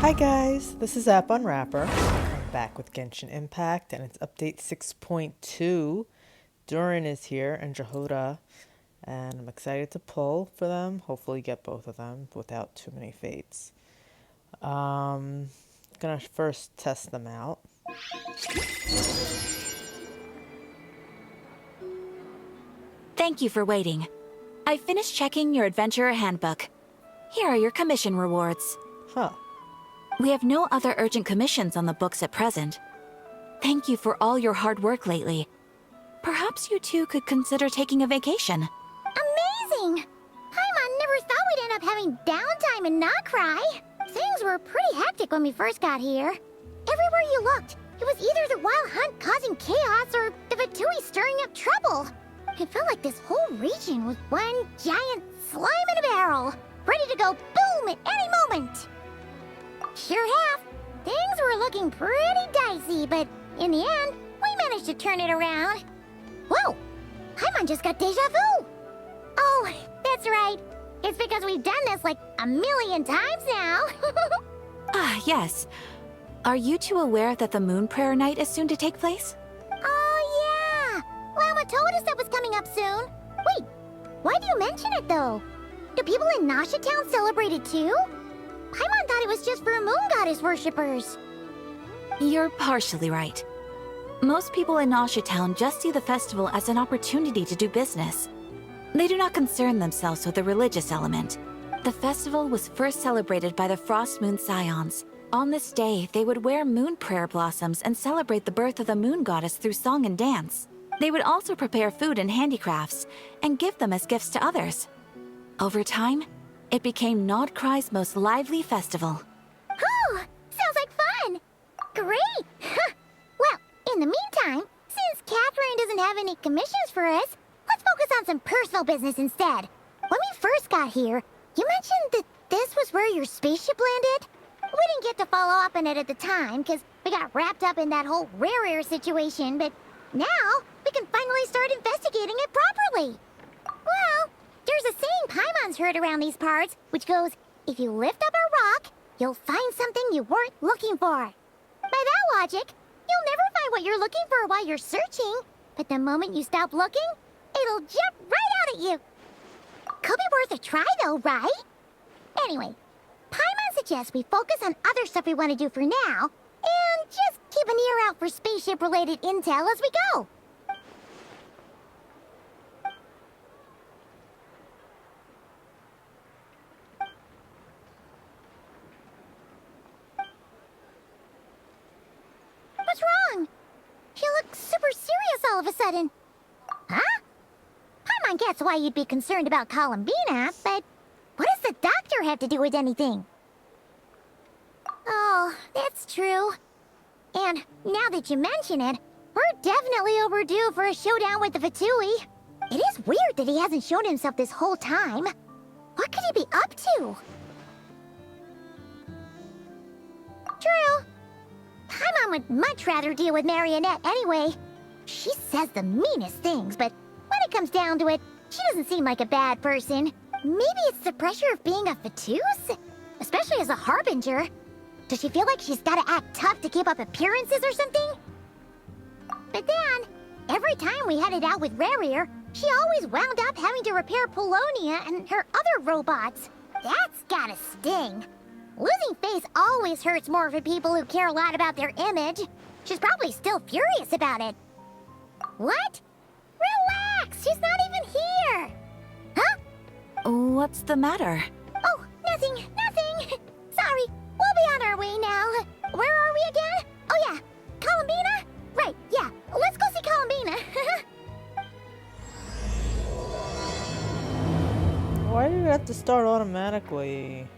Hi guys, this is App Unwrapper. I'm back with Genshin Impact and it's update 6.2. Durin is here and Jehoda, and I'm excited to pull for them. Hopefully get both of them without too many fates. Gonna first test them out. Thank you for waiting. I finished checking your adventurer handbook. Here are your commission rewards. Huh. We have no other urgent commissions on the books at present. Thank you for all your hard work lately. Perhaps you two could consider taking a vacation. Amazing! Paimon never thought we'd end up having downtime and not cry. Things were pretty hectic when we first got here. Everywhere you looked, it was either the wild hunt causing chaos or the Vatui stirring up trouble. It felt like this whole region was one giant slime in a barrel, ready to go boom at any moment. Sure have. Things were looking pretty dicey, but in the end, we managed to turn it around. Whoa! Paimon just got deja vu! Oh, that's right. It's because we've done this like a million times now. Ah, yes. Are you two aware that the Moon Prayer Night is soon to take place? Oh, yeah! Llama told us that was coming up soon. Wait, why do you mention it, though? Do people in Nasha Town celebrate it, too? Paimon thought it was just for moon goddess worshippers. You're partially right. Most people in Nasha Town just see the festival as an opportunity to do business. They do not concern themselves with the religious element. The festival was first celebrated by the Frost Moon Scions. On this day, they would wear moon prayer blossoms and celebrate the birth of the moon goddess through song and dance. They would also prepare food and handicrafts and give them as gifts to others. Over time, it became Nodcry's most lively festival. Oh, sounds like fun! Great! Well, in the meantime, since Catherine doesn't have any commissions for us, let's focus on some personal business instead. When we first got here, you mentioned that this was where your spaceship landed? We didn't get to follow up on it at the time, because we got wrapped up in that whole rare situation, but now we can finally start investigating it properly. Well, there's a saying Paimon's heard around these parts, which goes, if you lift up a rock, you'll find something you weren't looking for. By that logic, you'll never find what you're looking for while you're searching, but the moment you stop looking, it'll jump right out at you. Could be worth a try though, right? Anyway, Paimon suggests we focus on other stuff we want to do for now, and just keep an ear out for spaceship-related intel as we go. What's wrong? You look super serious all of a sudden. Huh? Paimon gets why you'd be concerned about Columbina, but what does the doctor have to do with anything? Oh, that's true. And now that you mention it, we're definitely overdue for a showdown with the Vatui. It is weird that he hasn't shown himself this whole time. What could he be up to? True. Paimon would much rather deal with Marionette anyway. She says the meanest things, but when it comes down to it, she doesn't seem like a bad person. Maybe it's the pressure of being a Fatus? Especially as a Harbinger. Does she feel like she's gotta act tough to keep up appearances or something? But then, every time we headed out with Rarier, she always wound up having to repair Polonia and her other robots. That's gotta sting. Losing face always hurts more for people who care a lot about their image. She's probably still furious about it. What? Relax, she's not even here. Huh? What's the matter? Oh, nothing. Sorry, we'll be on our way now. Where are we again? Oh yeah, Columbina? Right, yeah, let's go see Columbina. Why did it have to start automatically?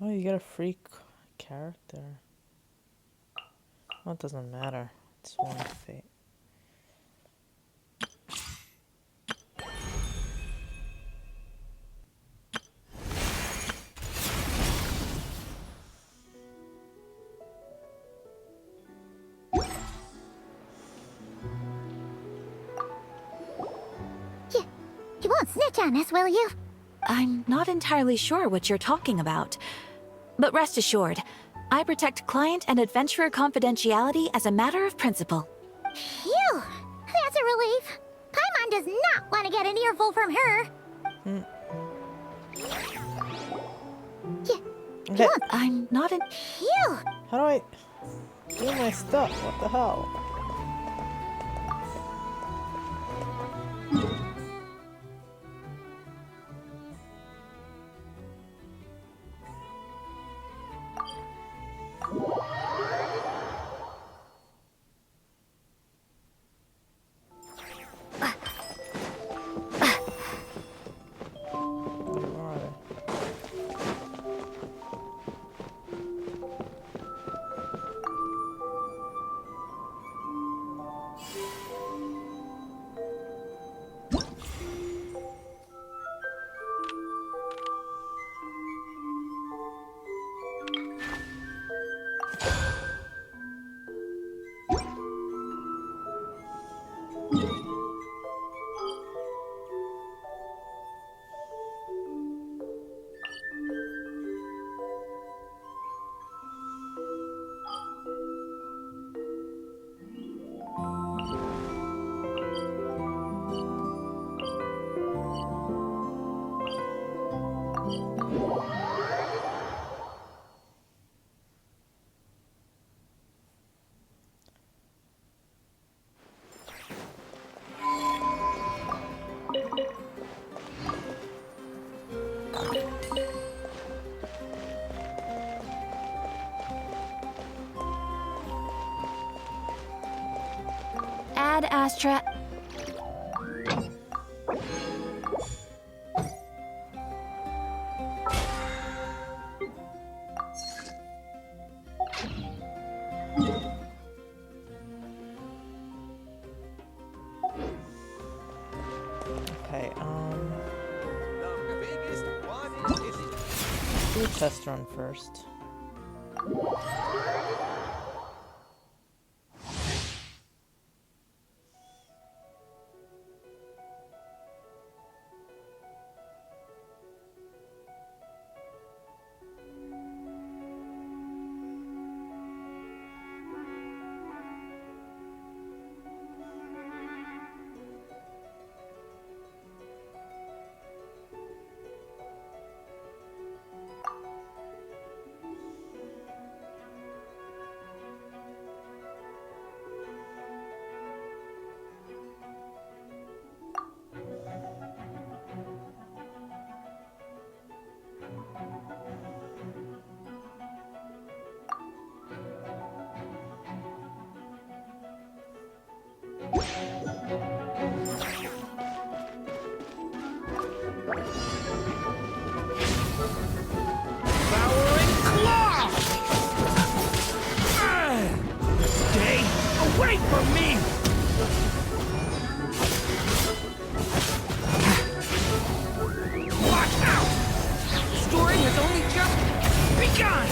Oh, you get a free character. Well, it doesn't matter. It's one fate. You won't snitch on us, will you? I'm not entirely sure what you're talking about. But rest assured, I protect client and adventurer confidentiality as a matter of principle. Phew! That's a relief. Paimon does not want to get an earful from her. Okay. I'm not in. Phew! How do I do my stuff? What the hell? Where are they? Ad Astra. Okay, The biggest one is do a test run first. devouring claw! Stay away from me! Watch out! The story has only just begun!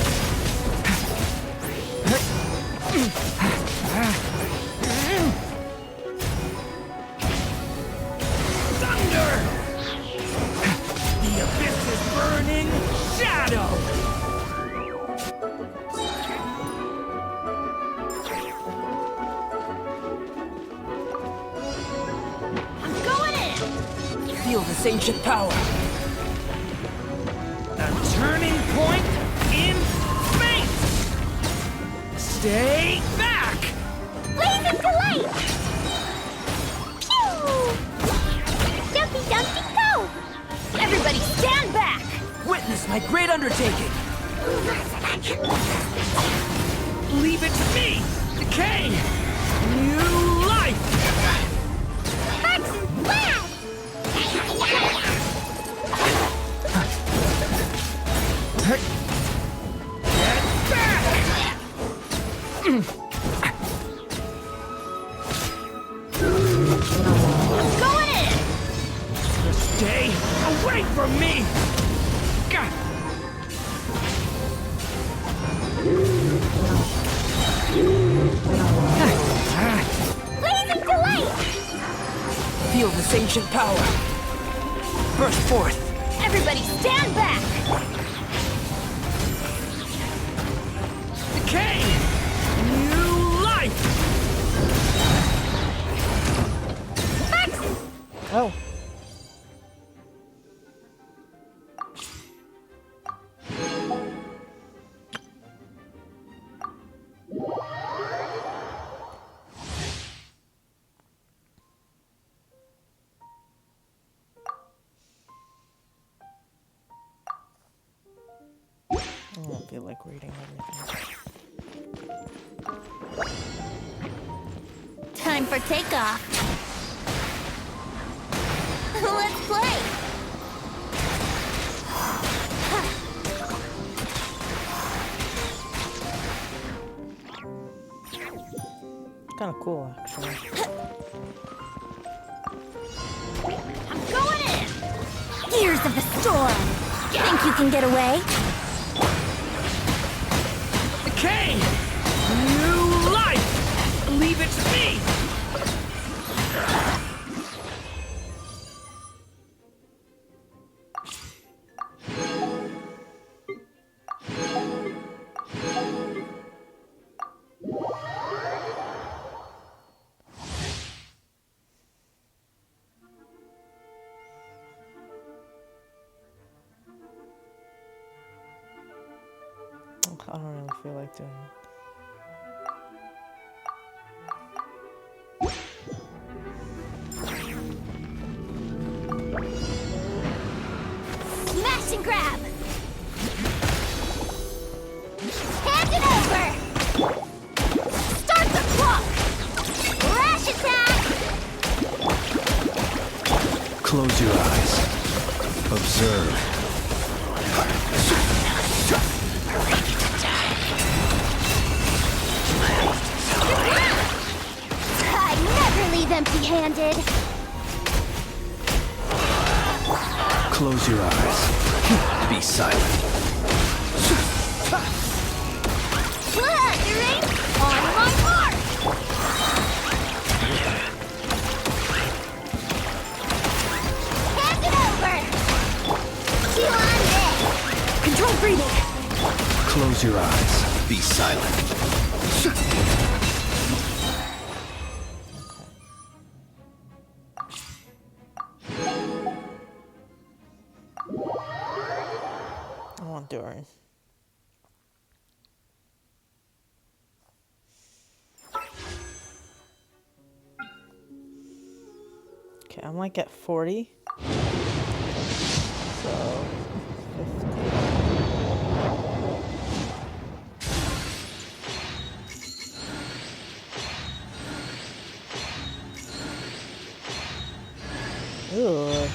Thunder! The abyss's burning shadow! I'm going in! Feel this ancient power. A turning point in space! Stay back! Blaze into light! Pew! Jumpy, jumpy, go! Everybody stand back! Witness my great undertaking! Leave it to me! Decay! New life! Hearts and blast! away from me! Gah! Blazing delight! Feel this ancient power. Burst forth. Everybody stand back! Decay! New life! Oh. I don't feel like reading everything. Time for takeoff. Let's play! Kind of cool, actually. I'm going in! Gears of the storm! Think you can get away? Decay! New life! Leave it to me! I don't really feel like doing it. Smash and grab! Hand it over! Start the clock! Rash attack! Close your eyes. Observe. I never leave empty-handed! Close your eyes. Be silent. Durin! On my mark! Hand it over! Chew on this! Control breathing! Close your eyes. Be silent. I want Durin. Okay, I'm like at 40. So 50. Ugh.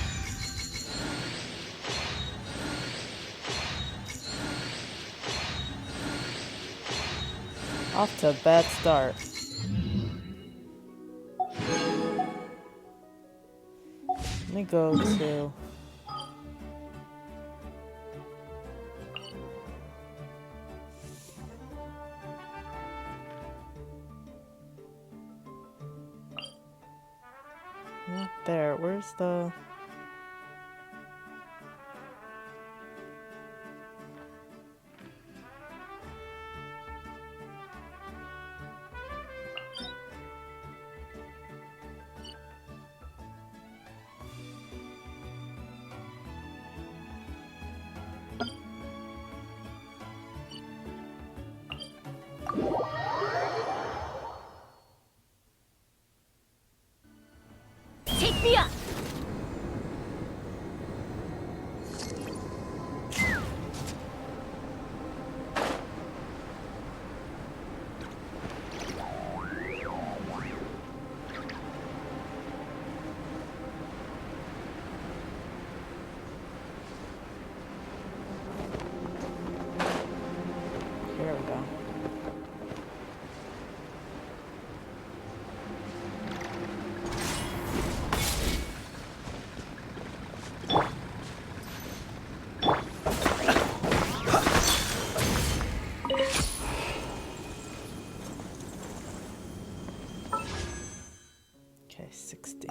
Off to a bad start. Let me go to... Not there. Where's the... Take me up! Here we go. 60.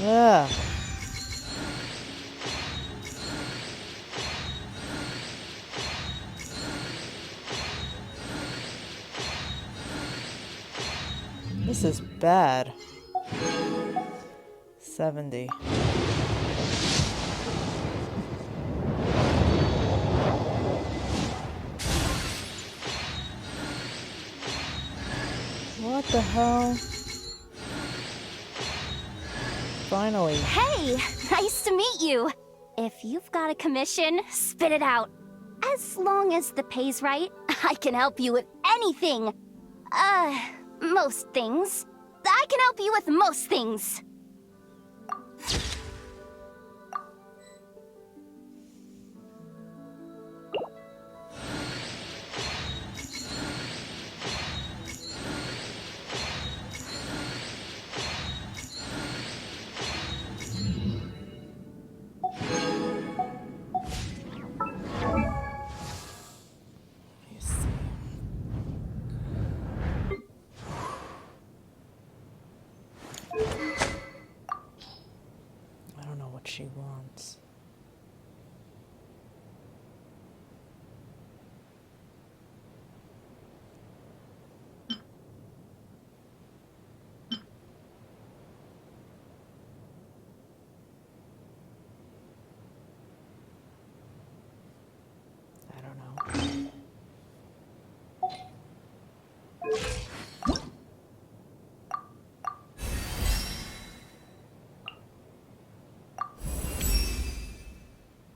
Yeah. This is bad. 70. What the hell? Finally. Hey, nice to meet you. If you've got a commission, spit it out. As long as the pay's right, I can help you with anything. Most things. I can help you with most things. Let me see. I don't know what she wants. I don't know.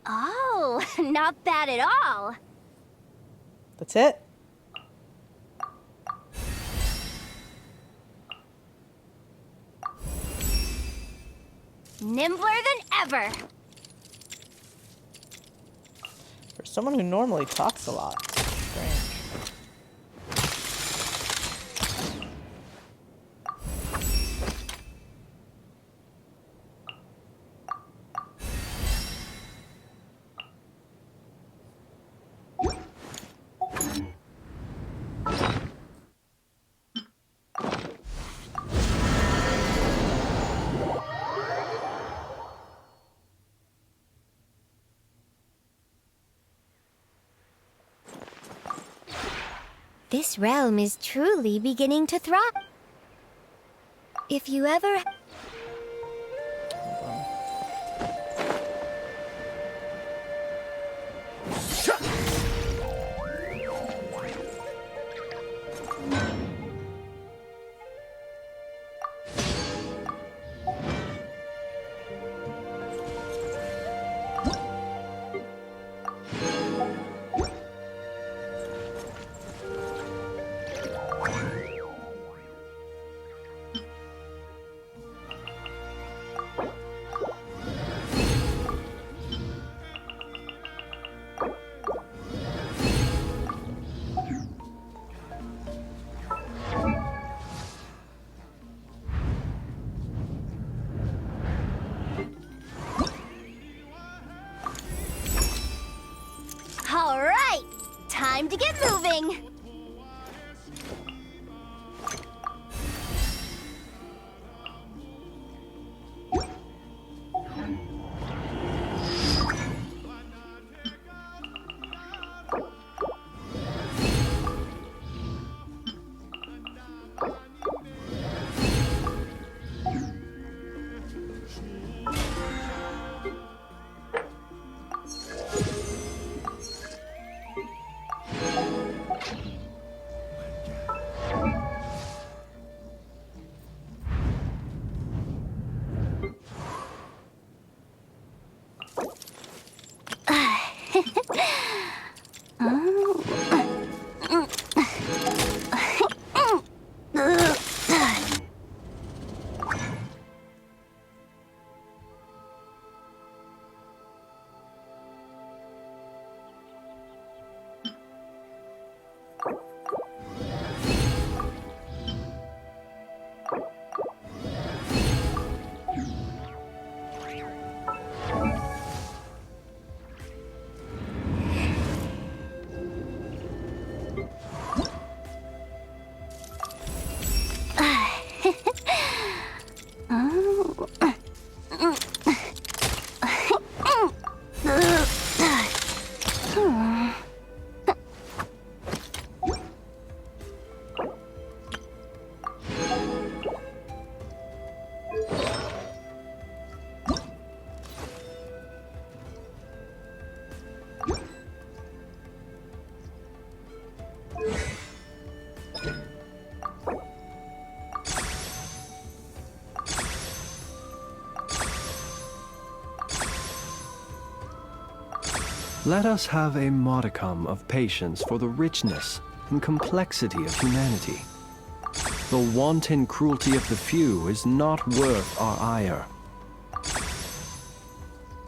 Oh, not bad at all. That's it? Nimbler than ever. For someone who normally talks a lot. Strange. This realm is truly beginning to thrive. If you ever... All right, time to get moving. Let us have a modicum of patience for the richness and complexity of humanity. The wanton cruelty of the few is not worth our ire.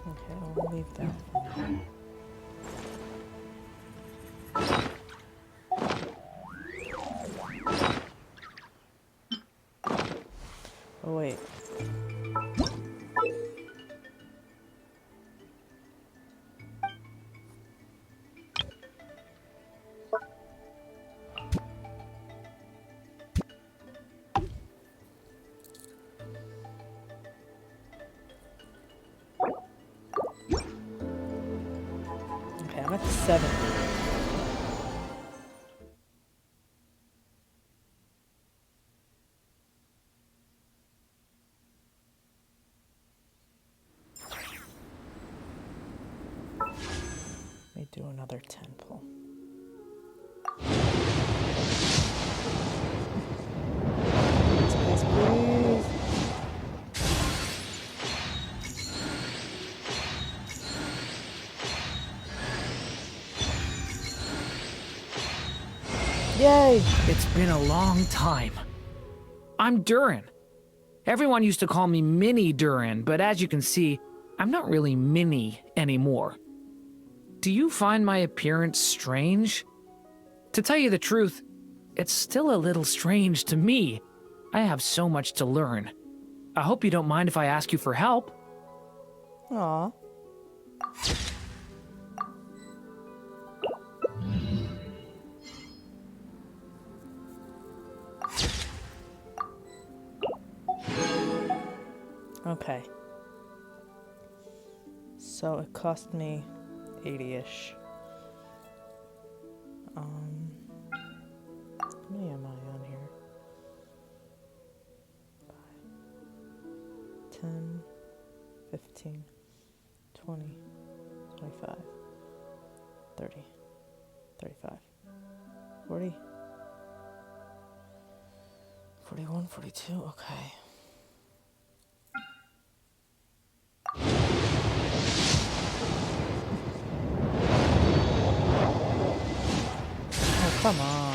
Okay, I'll leave that. Oh, wait. Okay, I'm at 70. Let me do another 10 pull. Please, please, please. Yay! It's been a long time. I'm Durin. Everyone used to call me Mini Durin, but as you can see, I'm not really Mini anymore. Do you find my appearance strange? To tell you the truth, it's still a little strange to me. I have so much to learn. I hope you don't mind if I ask you for help. Aw. Okay. So it cost me 80-ish. How many am I on here? 5, 10, 15, 20, 25, 30, 35, 40, 41, 42, okay. Oh, come on.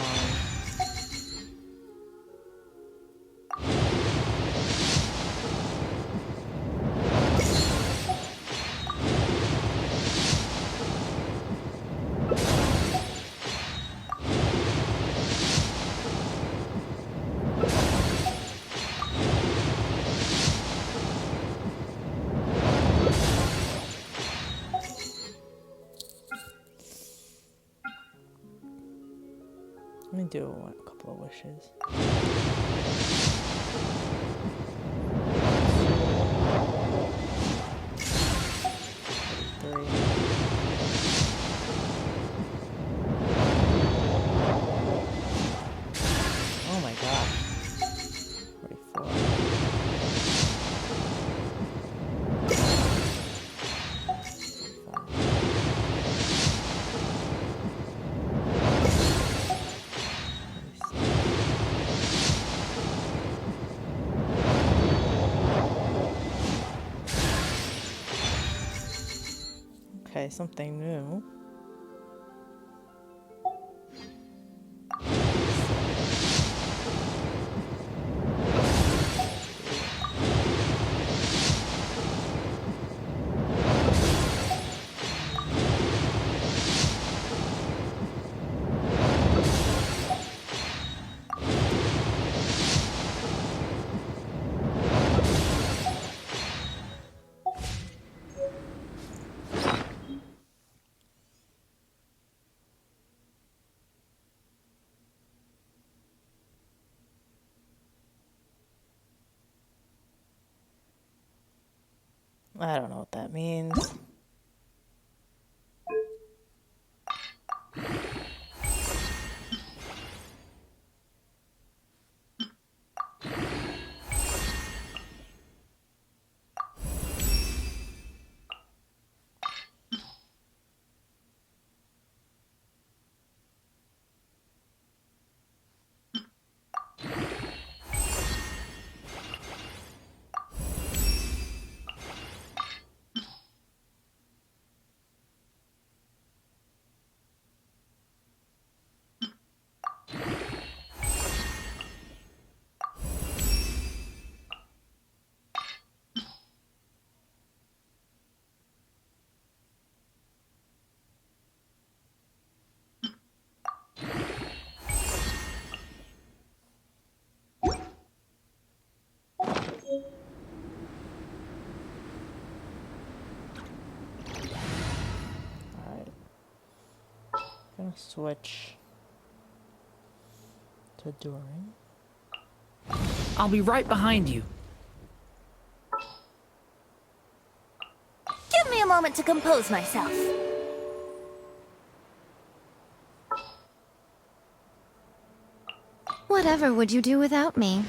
Let me do a couple of wishes. Three. Oh my god. 44. 45. Okay, something new. I don't know what that means. Gonna switch to Durin. I'll be right behind you. Give me a moment to compose myself. Whatever would you do without me?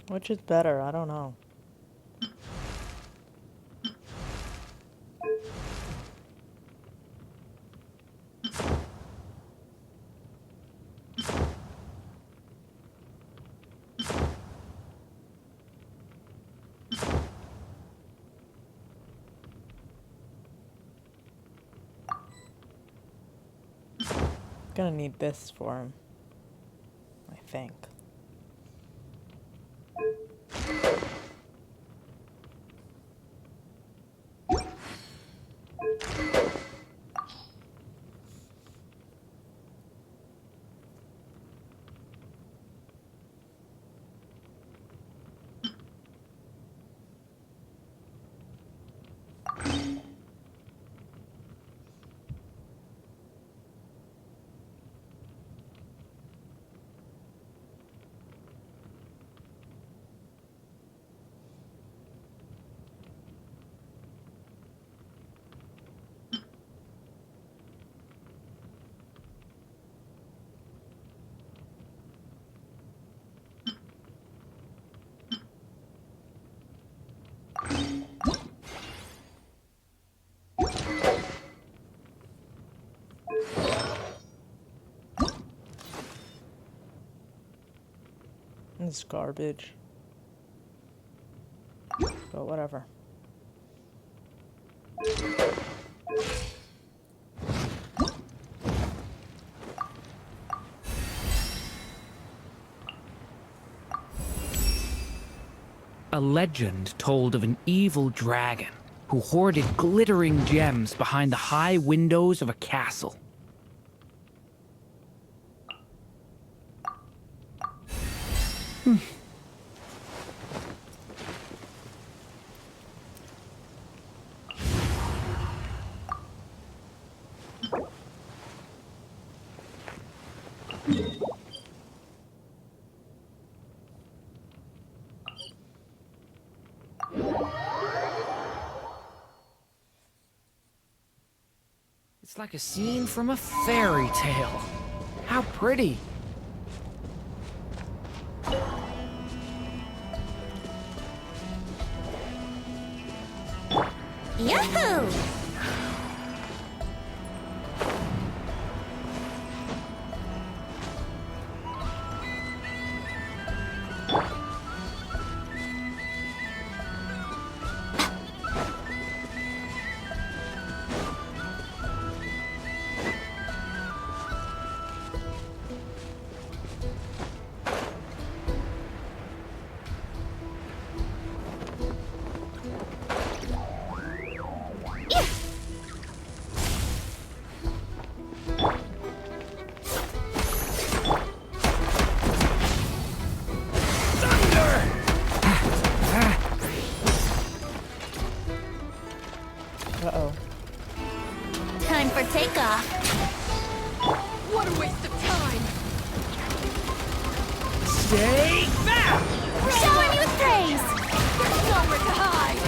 Which is better? I don't know. Gonna need this for him, I think. It's garbage. But whatever. A legend told of an evil dragon who hoarded glittering gems behind the high windows of a castle. It's like a scene from a fairy tale. How pretty. Yahoo! Uh-oh. Time for takeoff. What a waste of time! Stay back! Shower me with praise! There's nowhere to hide!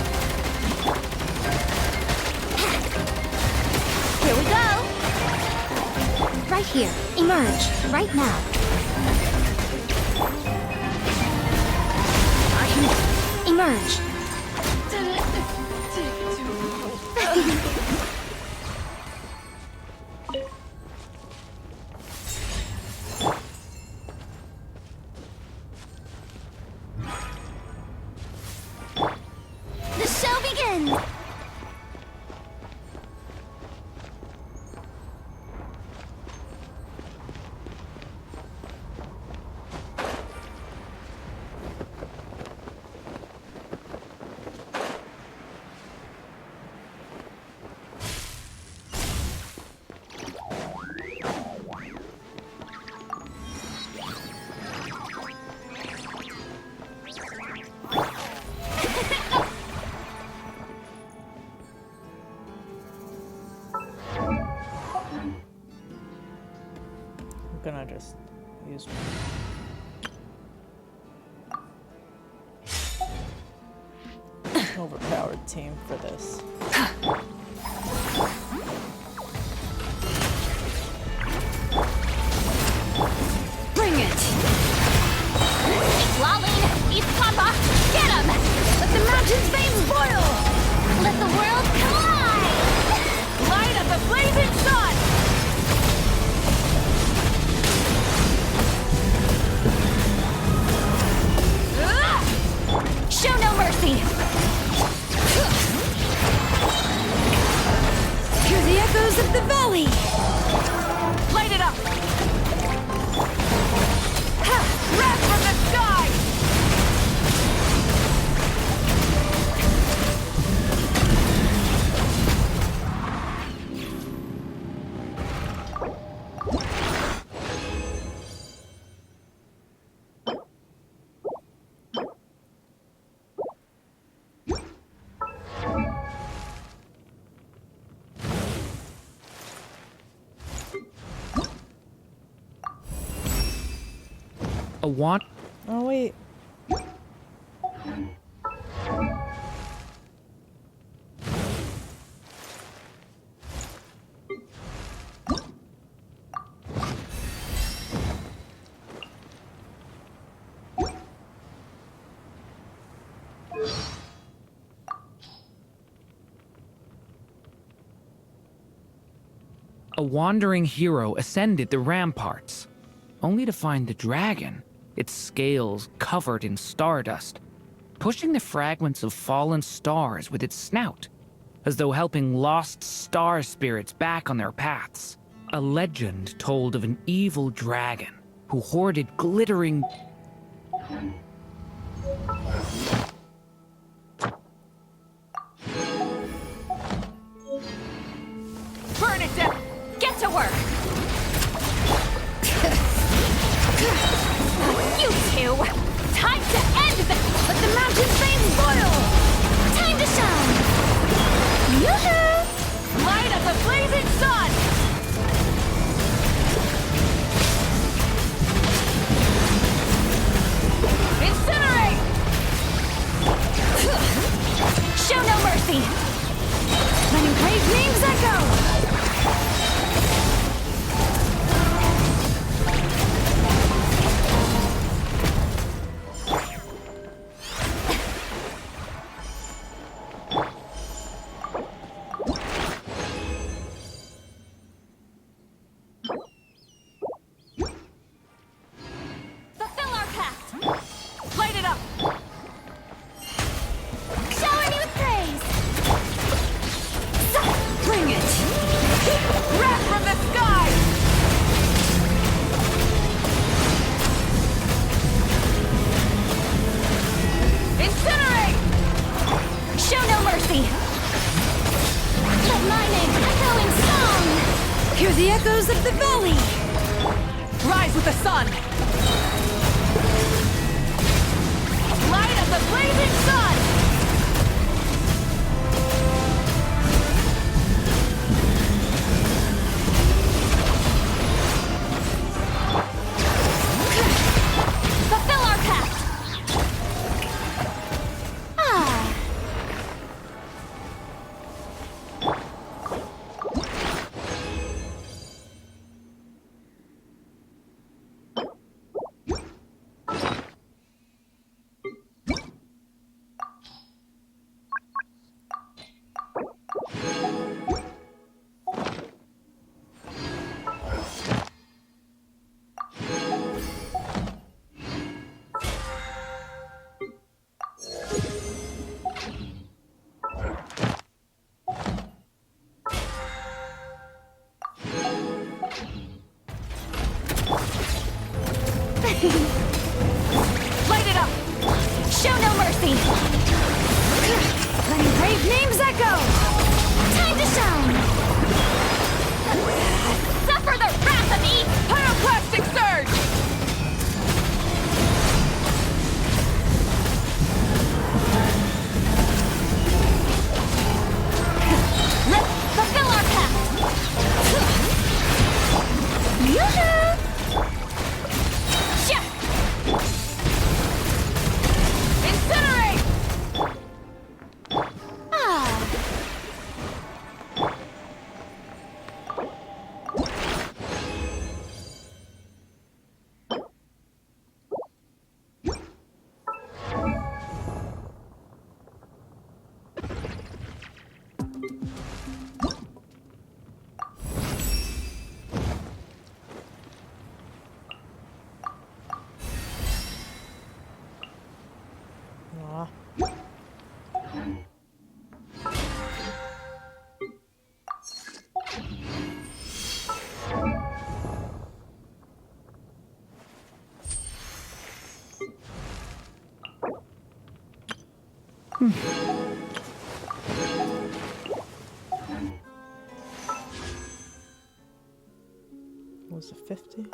Here we go! Right here. Emerge. Right now. Emerge. can I just use one? Overpowered team for this. Bring it! It's Lalin! It's Papa! Get him! Let the mountain's veins boil! Let the world collide! Light up the blazing sun! Show no mercy! Hear the echoes of the valley! Light it up! Wrath from the sky! A want? Oh wait. A wandering hero ascended the ramparts, only to find the dragon, its scales covered in stardust, pushing the fragments of fallen stars with its snout, as though helping lost star spirits back on their paths. A legend told of an evil dragon who hoarded glittering... Burn it down! Get to work! You two! Time to end this! Let the mountain's veins boil! Time to shine! Yoo-hoo! Light up the blazing sun! Incinerate! Show no mercy! Letting brave names echo! Fulfill our pact! Light it up! Shower me with praise! Bring it! Wrath from the sky! Incinerate! Show no mercy! Let my name echo in song! Hear the echoes of the valley! Rise with the sun! Light of the blazing sun! Fulfill our pact! Ah! Light it up! Show no mercy! Letting brave names echo! Time to shine! Suffer the wrath of me! Pyroclastic surge! Let's fulfill our pact! Yoo-hoo! Was it 50?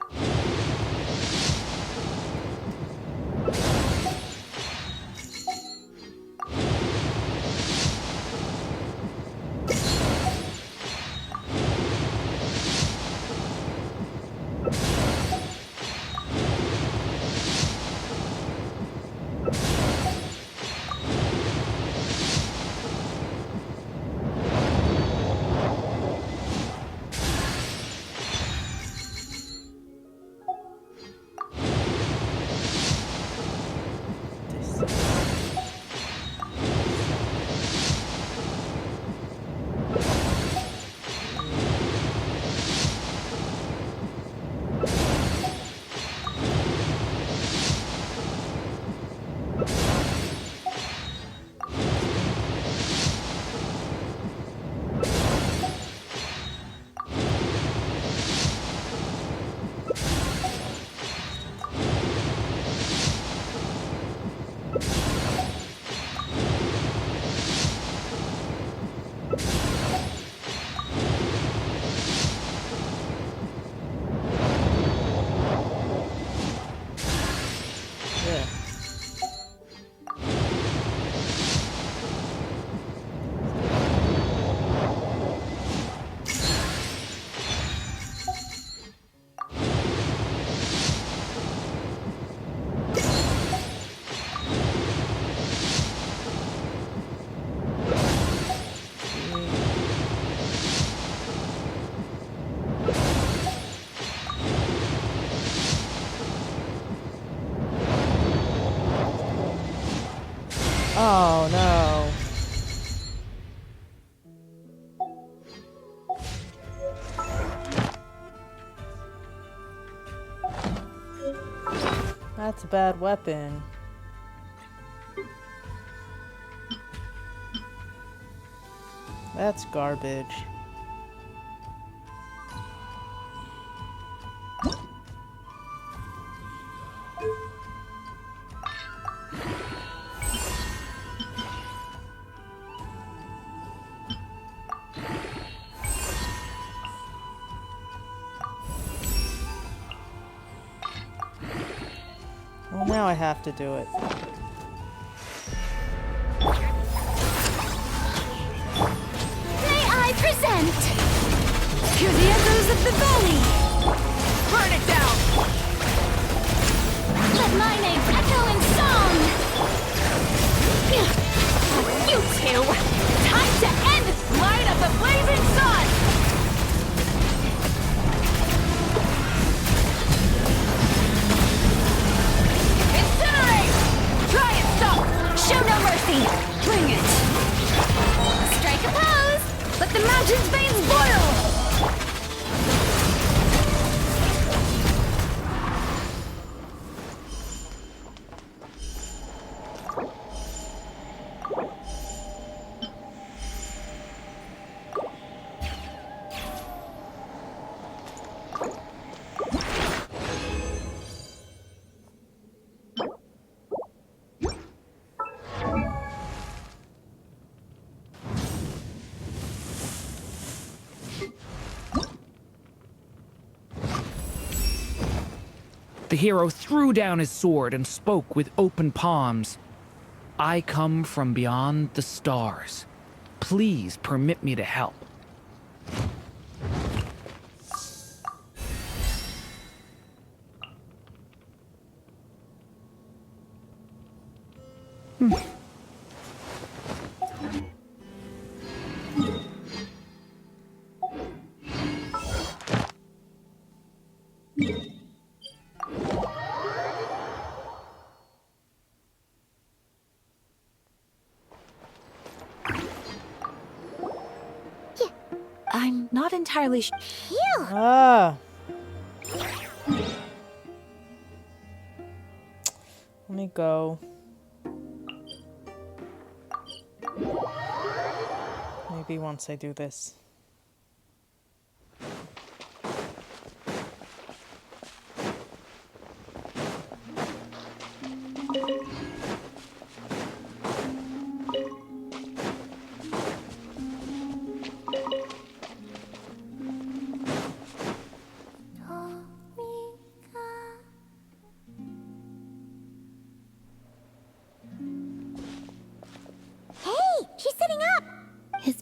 Oh no. That's a bad weapon. That's garbage. Well, now I have to do it. May I present? Hear the echoes of the valley! Burn it down! Let my name echo in song! You two! Time to end this light of the blazing sun! Incinerate! Try and stop! Show no mercy! Bring it! Strike a pose! Let the mountain's veins boil! The hero threw down his sword and spoke with open palms. I come from beyond the stars. Please permit me to help. I'm not entirely sure. Phew! Ah. Let me go. Maybe once I do this.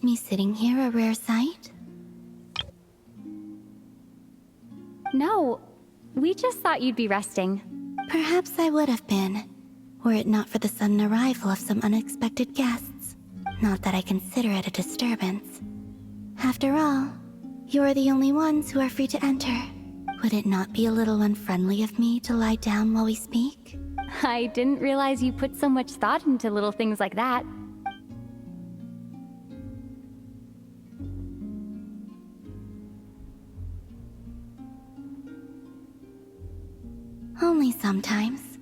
just me sitting here a rare sight? No, we just thought you'd be resting. Perhaps I would have been, were it not for the sudden arrival of some unexpected guests. Not that I consider it a disturbance. After all, you're the only ones who are free to enter. Would it not be a little unfriendly of me to lie down while we speak? I didn't realize you put so much thought into little things like that. Only sometimes.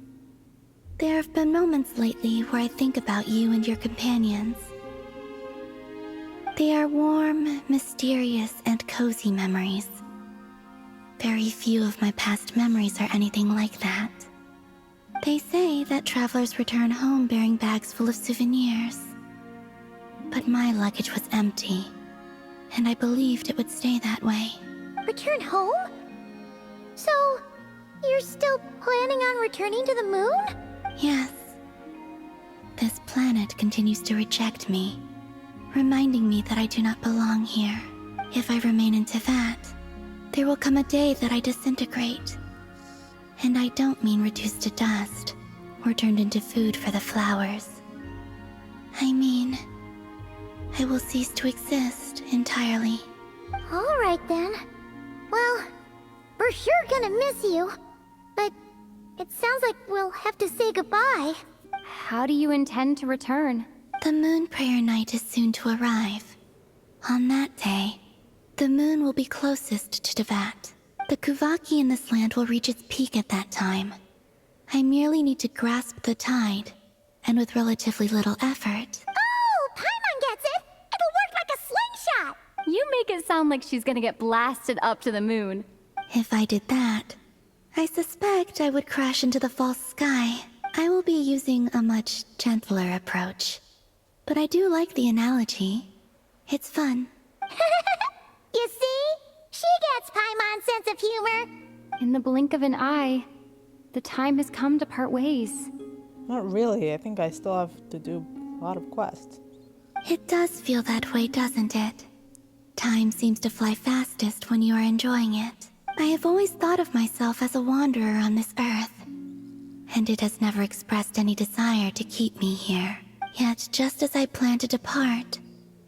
There have been moments lately where I think about you and your companions. They are warm, mysterious, and cozy memories. Very few of my past memories are anything like that. They say that travelers return home bearing bags full of souvenirs. But my luggage was empty, and I believed it would stay that way. Return home? So, you're still planning on returning to the moon? Yes. This planet continues to reject me, reminding me that I do not belong here. If I remain in Teyvat, there will come a day that I disintegrate. And I don't mean reduced to dust, or turned into food for the flowers. I mean, I will cease to exist entirely. Alright then. Well, we're sure gonna miss you. But it sounds like we'll have to say goodbye. How do you intend to return? The moon prayer night is soon to arrive. On that day, the moon will be closest to Teyvat. The Kuvaki in this land will reach its peak at that time. I merely need to grasp the tide, and with relatively little effort. Oh, Paimon gets it! It'll work like a slingshot! You make it sound like she's gonna get blasted up to the moon. If I did that, I suspect I would crash into the false sky. I will be using a much gentler approach. But I do like the analogy. It's fun. You see? She gets Paimon's sense of humor. In the blink of an eye, the time has come to part ways. Not really. I think I still have to do a lot of quests. It does feel that way, doesn't it? Time seems to fly fastest when you are enjoying it. I have always thought of myself as a wanderer on this earth, and it has never expressed any desire to keep me here. Yet, just as I plan to depart,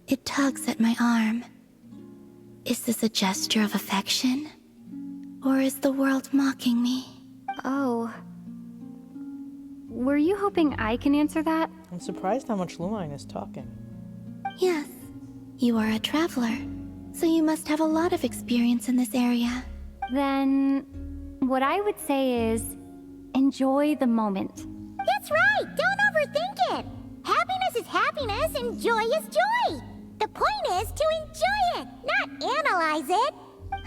it tugs at my arm. Is this a gesture of affection? Or is the world mocking me? Oh. Were you hoping I can answer that? I'm surprised how much Lumine is talking. Yes. You are a traveler, so you must have a lot of experience in this area. Then, what I would say is, enjoy the moment. That's right! Don't overthink it! Happiness is happiness and joy is joy! The point is to enjoy it, not analyze it!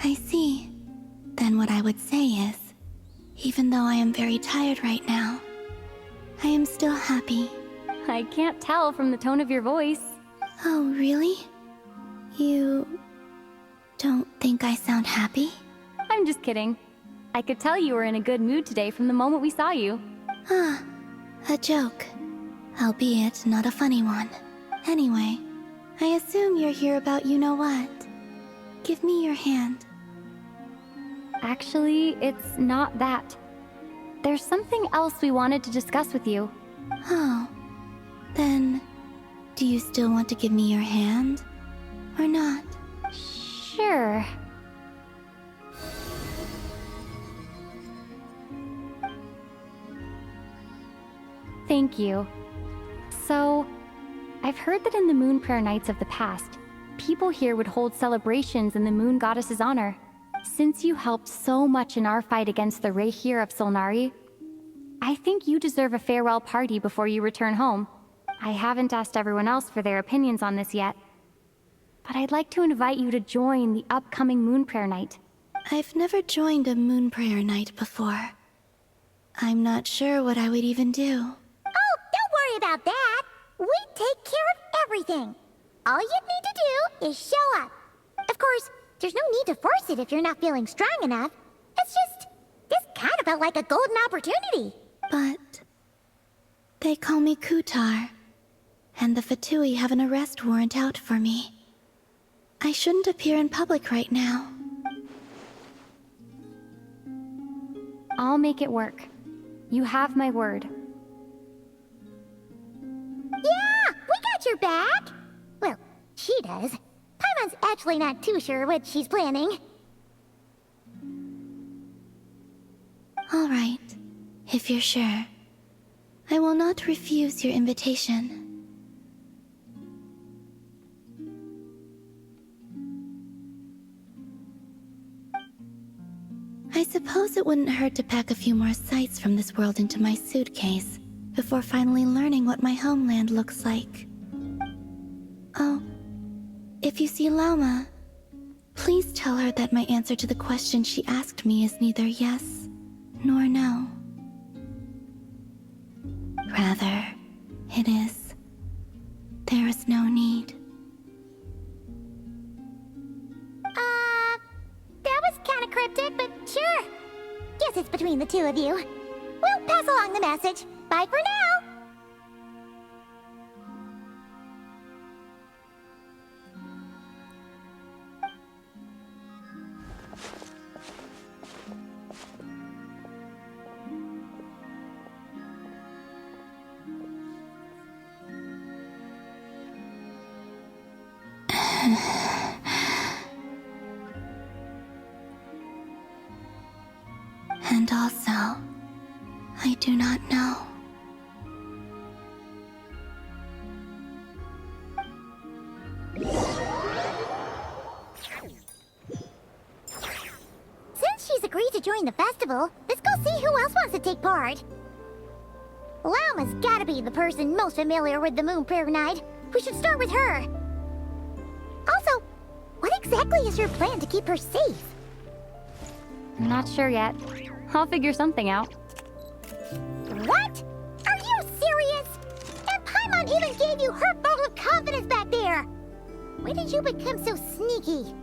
I see. Then what I would say is, even though I am very tired right now, I am still happy. I can't tell from the tone of your voice. Oh, really? You don't think I sound happy? I'm just kidding. I could tell you were in a good mood today from the moment we saw you. Ah, a joke. Albeit not a funny one. Anyway, I assume you're here about you-know-what. Give me your hand. Actually, it's not that. There's something else we wanted to discuss with you. Oh. Then, do you still want to give me your hand? Or not? Sure. Thank you. So, I've heard that in the moon prayer nights of the past, people here would hold celebrations in the moon goddess's honor. Since you helped so much in our fight against the Rehir of Solnari, I think you deserve a farewell party before you return home. I haven't asked everyone else for their opinions on this yet, but I'd like to invite you to join the upcoming moon prayer night. I've never joined a moon prayer night before. I'm not sure what I would even do. Oh, don't worry about that! We take care of everything! All you need to do is show up. Of course, there's no need to force it if you're not feeling strong enough. It's just, this kind of felt like a golden opportunity. But they call me Kutar, and the Fatui have an arrest warrant out for me. I shouldn't appear in public right now. I'll make it work. You have my word. Yeah, we got your back. Well, she does. Paimon's actually not too sure what she's planning. All right, if you're sure. I will not refuse your invitation. I suppose it wouldn't hurt to pack a few more sights from this world into my suitcase before finally learning what my homeland looks like. Oh, if you see Lauma, please tell her that my answer to the question she asked me is neither yes nor no. Rather, it is, there is no need. That was kinda cryptic, but sure. Guess it's between the two of you. We'll pass along the message. Bye for now. And also, I do not know. Since she's agreed to join the festival, let's go see who else wants to take part. Lauma's gotta be the person most familiar with the Moon Prayer Night. We should start with her. Also, what exactly is your plan to keep her safe? I'm not sure yet. I'll figure something out. What? Are you serious? And Paimon even gave you her vote of confidence back there! When did you become so sneaky?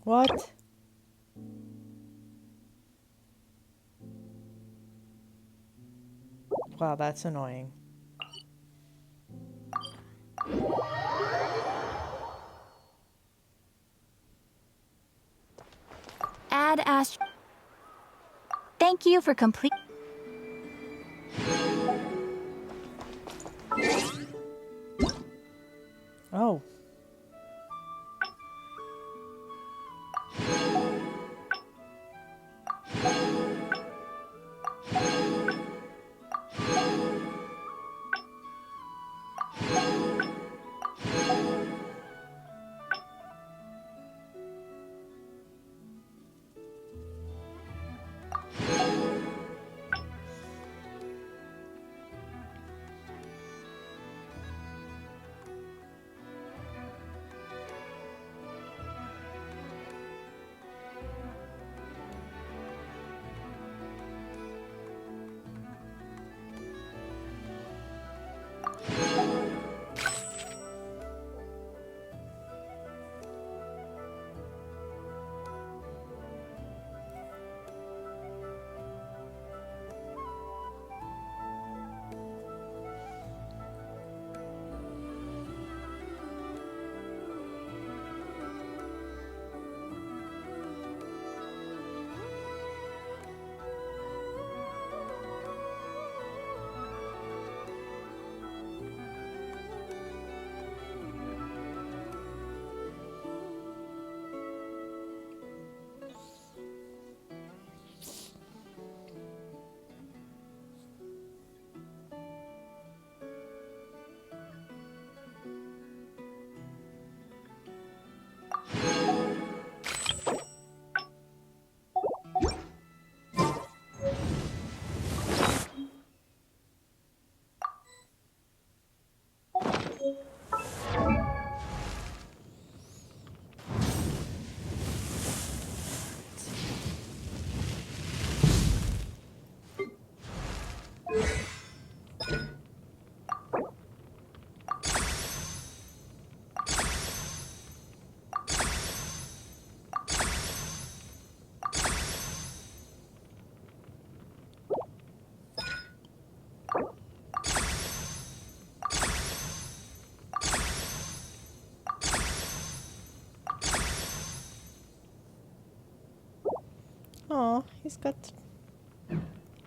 What? Wow, that's annoying. Add Ash. Thank you for complete. Oh. Oh, he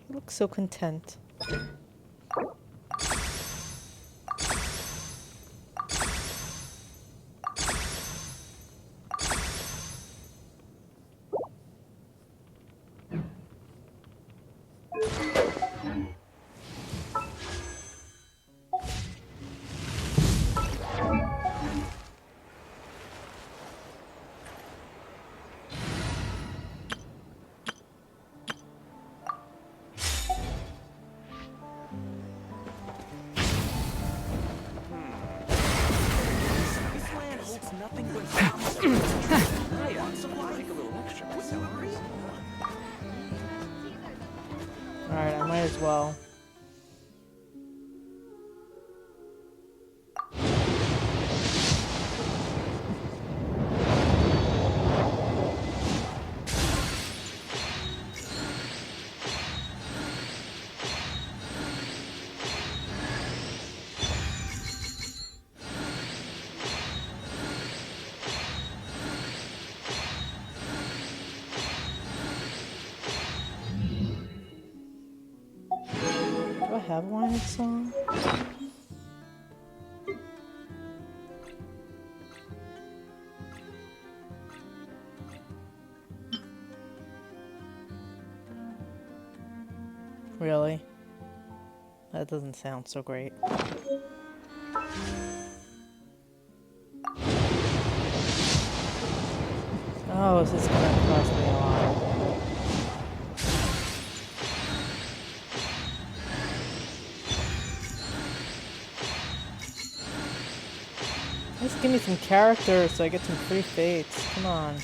looks so content. Alright, I might as well. Do I have a line of song? Really? That doesn't sound so great. Oh, this is gonna cost me a lot. Just give me some characters so I get some free fates. Come on.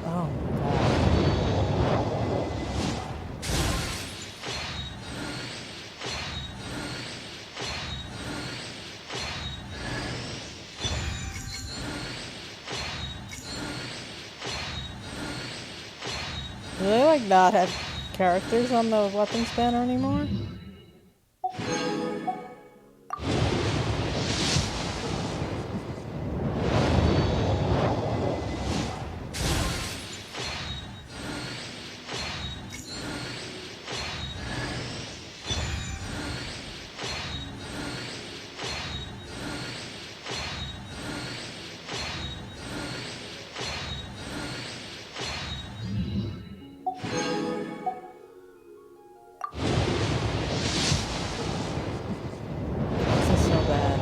Oh my god. Do they like not have characters on the weapons banner anymore? This is so bad.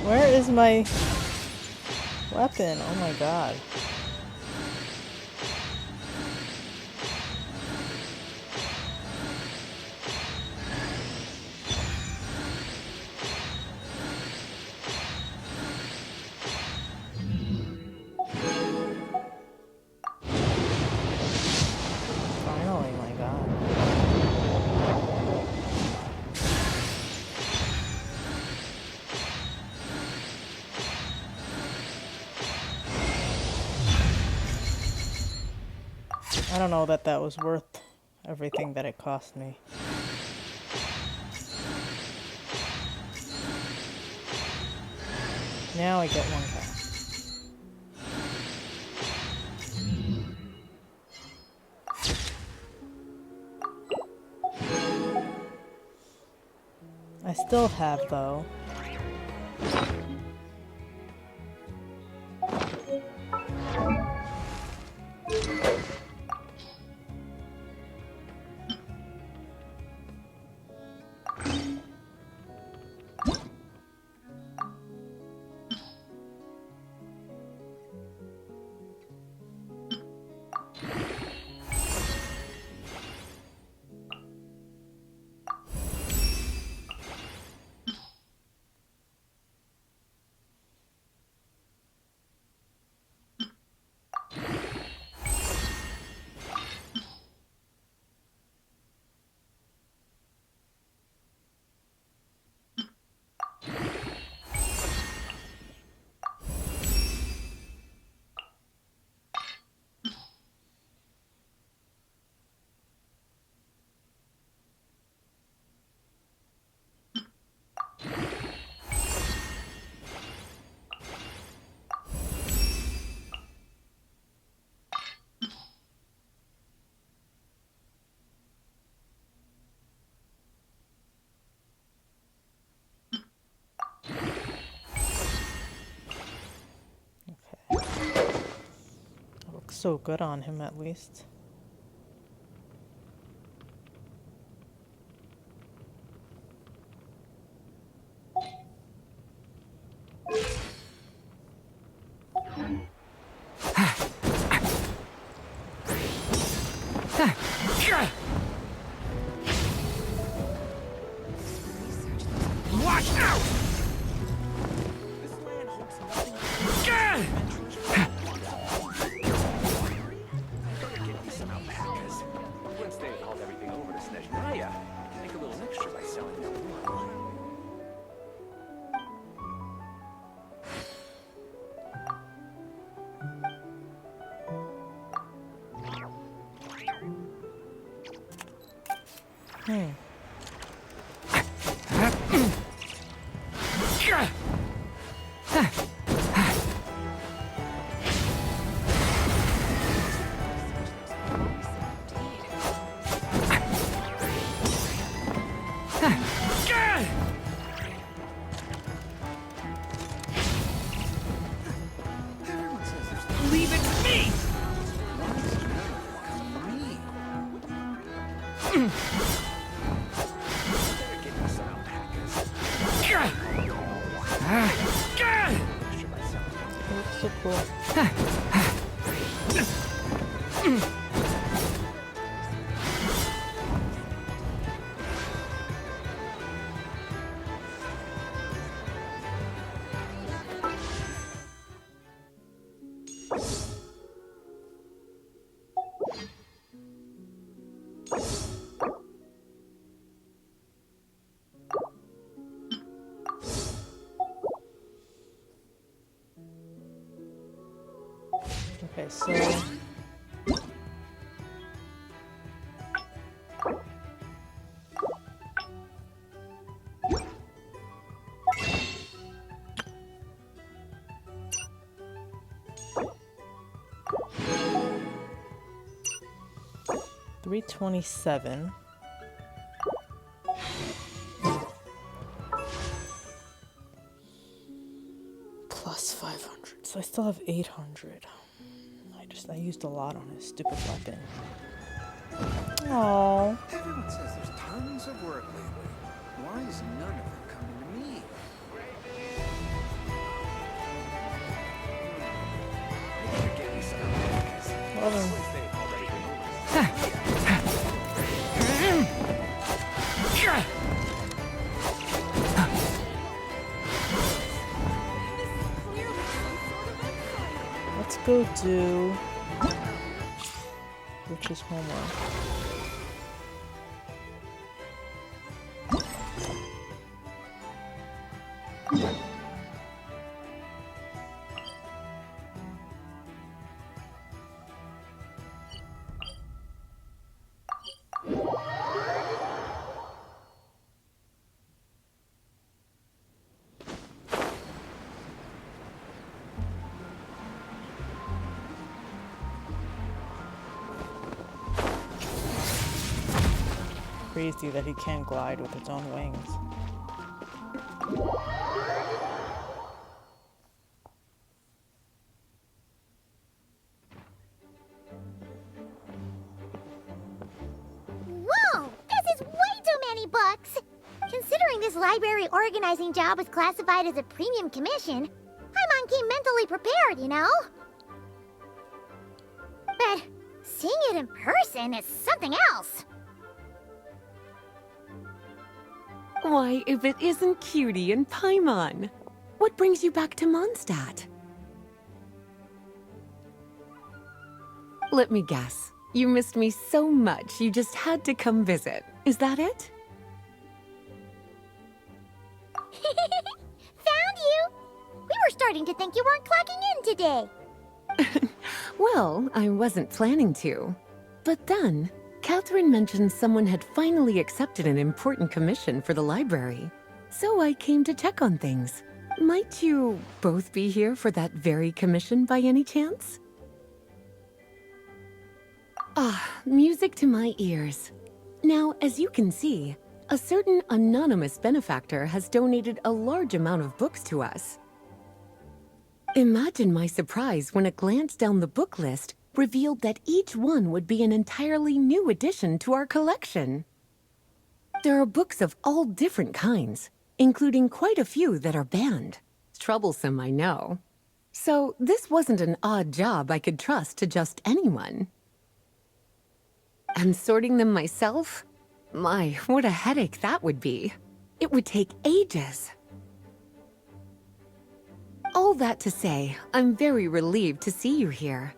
Where is my weapon? Oh my god. Finally, my god. I don't know that that was worth everything that it cost me. Now I get one cast. I still have, though. so good on him, at least. Watch out! Once they hauled everything over to Snezhnaya, I can make a little extra by selling them online. Leave it to me! Looks so cool. Okay, so... $327. Plus 500. So I still have 800. I used a lot on his stupid weapon. Aww. Everyone says there's tons of work lately. Why is none of them coming to me? Maybe you're getting some ideas. Love him. Once they've already been over to Let's go do Rich's homework. Crazy that he can glide with its own wings. Whoa! This is way too many books! Considering this library organizing job is classified as a premium commission, I'm on key mentally prepared, you know? But seeing it in person is something else. Why, if it isn't Cutie and Paimon? What brings you back to Mondstadt? Let me guess. You missed me so much you just had to come visit. Is that it? Found you! We were starting to think you weren't clocking in today. Well, I wasn't planning to. But then, Catherine mentioned someone had finally accepted an important commission for the library. So I came to check on things. Might you both be here for that very commission by any chance? Ah, music to my ears. Now, as you can see, a certain anonymous benefactor has donated a large amount of books to us. Imagine my surprise when a glance down the book list revealed that each one would be an entirely new addition to our collection. There are books of all different kinds, including quite a few that are banned. Troublesome, I know. So this wasn't an odd job I could trust to just anyone. And sorting them myself? My, what a headache that would be. It would take ages. All that to say, I'm very relieved to see you here.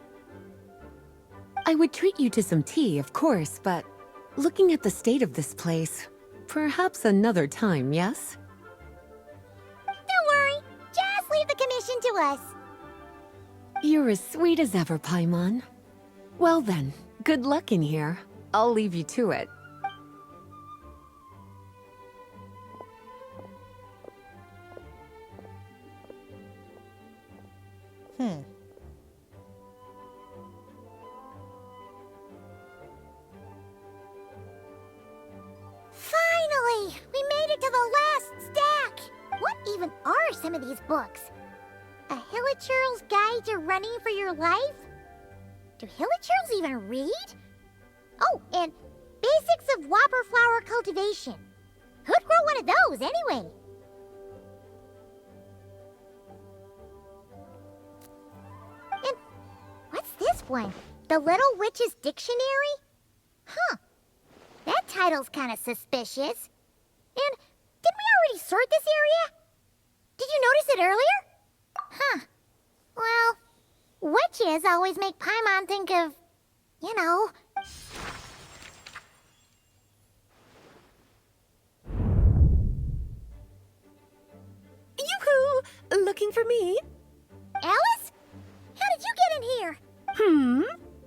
I would treat you to some tea, of course, but looking at the state of this place, perhaps another time, yes? Don't worry. Just leave the commission to us. You're as sweet as ever, Paimon. Well then, good luck in here. I'll leave you to it. Finally! We made it to the last stack! What even are some of these books? A Hilichurl's Guide to Running for Your Life? Do Hilichurls even read? Oh, and Basics of Whopper Flower Cultivation. Who'd grow one of those, anyway? And what's this one? The Little Witch's Dictionary? Huh. That title's kind of suspicious. And didn't we already sort this area? Did you notice it earlier? Huh. Well, witches always make Paimon think of, you know... Yoo-hoo! Looking for me? Alice? How did you get in here?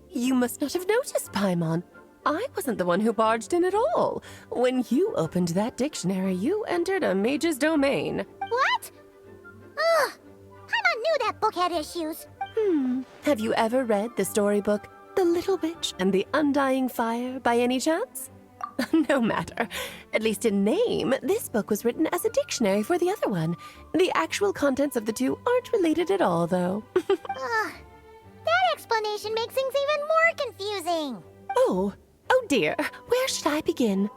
You must not have noticed, Paimon. I wasn't the one who barged in at all. When you opened that dictionary, you entered a mage's domain. What? Ugh. Paimon knew that book had issues. Have you ever read the storybook, The Little Witch and the Undying Fire, by any chance? No matter. At least in name, this book was written as a dictionary for the other one. The actual contents of the two aren't related at all, though. That explanation makes things even more confusing. Oh dear. Where should I begin?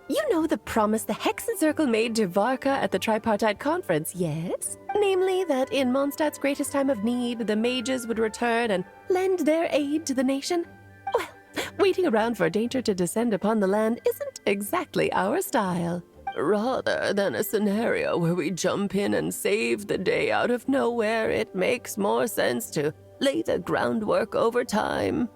You know the promise the Hexen Circle made to Varka at the Tripartite Conference, yes? Namely, that in Mondstadt's greatest time of need, the mages would return and lend their aid to the nation? Well, waiting around for danger to descend upon the land isn't exactly our style. Rather than a scenario where we jump in and save the day out of nowhere, it makes more sense to lay the groundwork over time.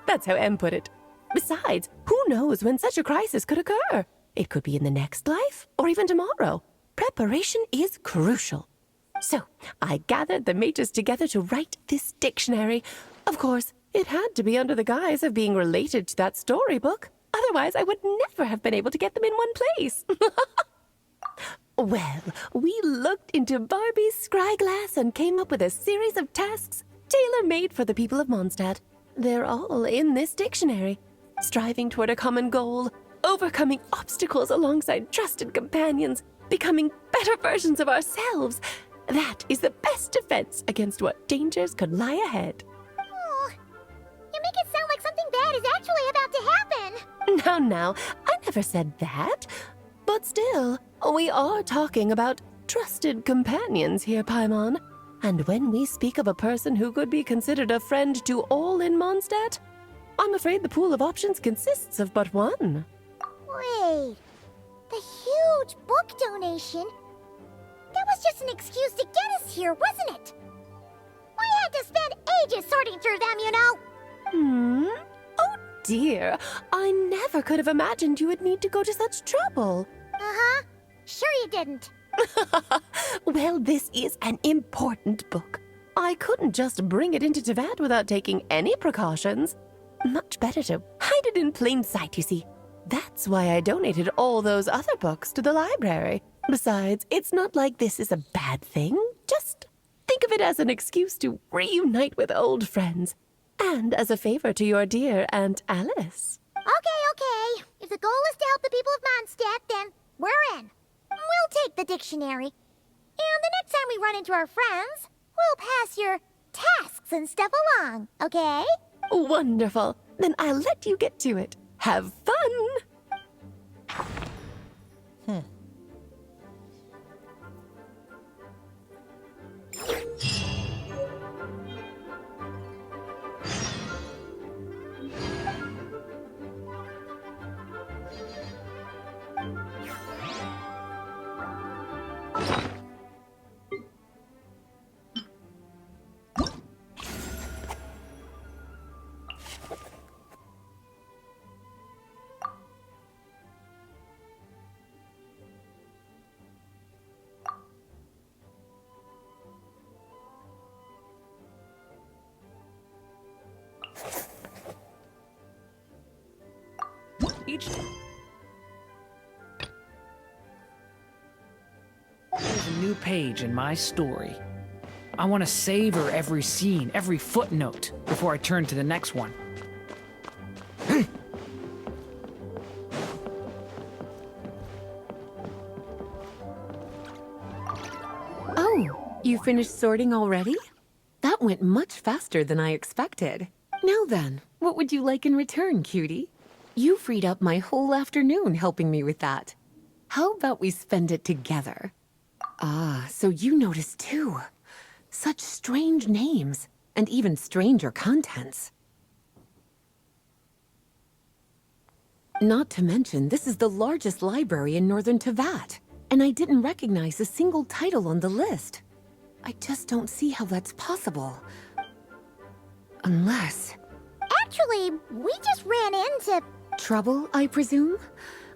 That's how M put it. Besides, who knows when such a crisis could occur? It could be in the next life, or even tomorrow. Preparation is crucial. So, I gathered the mages together to write this dictionary. Of course, it had to be under the guise of being related to that storybook. Otherwise, I would never have been able to get them in one place. Well, we looked into Barbie's scryglass and came up with a series of tasks tailor-made for the people of Mondstadt. They're all in this dictionary. Striving toward a common goal, overcoming obstacles alongside trusted companions, becoming better versions of ourselves. That is the best defense against what dangers could lie ahead. Oh, you make it sound like something bad is actually about to happen. Now, I never said that. But still, we are talking about trusted companions here, Paimon. And when we speak of a person who could be considered a friend to all in Mondstadt, I'm afraid the pool of options consists of but one. Wait, the huge book donation? That was just an excuse to get us here, wasn't it? We had to spend ages sorting through them, you know. Oh dear, I never could have imagined you would need to go to such trouble. Uh-huh. Sure you didn't. Well, this is an important book. I couldn't just bring it into Teyvat without taking any precautions. Much better to hide it in plain sight, you see. That's why I donated all those other books to the library. Besides, it's not like this is a bad thing. Just think of it as an excuse to reunite with old friends. And as a favor to your dear Aunt Alice. Okay. If the goal is to help the people of Mondstadt, then we're in. We'll take the dictionary. And the next time we run into our friends, we'll pass your tasks and stuff along, okay? Wonderful. Then I'll let you get to it. Have fun! There's a new page in my story. I want to savor every scene, every footnote, before I turn to the next one. Oh, you finished sorting already? That went much faster than I expected. Now then, what would you like in return, cutie? You freed up my whole afternoon helping me with that. How about we spend it together? Ah, so you noticed too. Such strange names, and even stranger contents. Not to mention, this is the largest library in Northern Tevat, and I didn't recognize a single title on the list. I just don't see how that's possible. Unless... Actually, we just ran into... Trouble, I presume?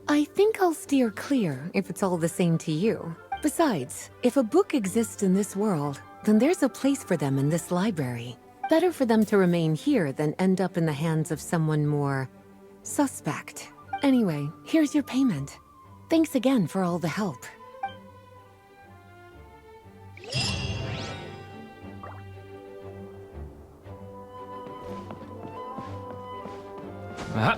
I think I'll steer clear if it's all the same to you. Besides, if a book exists in this world, then there's a place for them in this library. Better for them to remain here than end up in the hands of someone more... suspect. Anyway, here's your payment. Thanks again for all the help. Ah.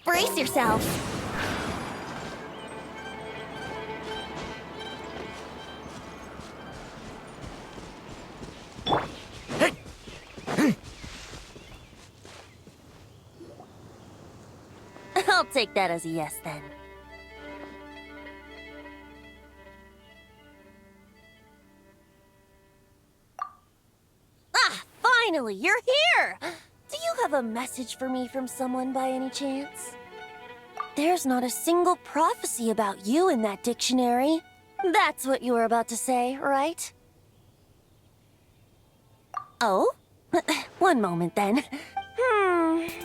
Brace yourself. I'll take that as a yes then. Ah, finally, you're here! Do you have a message for me from someone by any chance? There's not a single prophecy about you in that dictionary. That's what you were about to say, right? Oh? One moment then.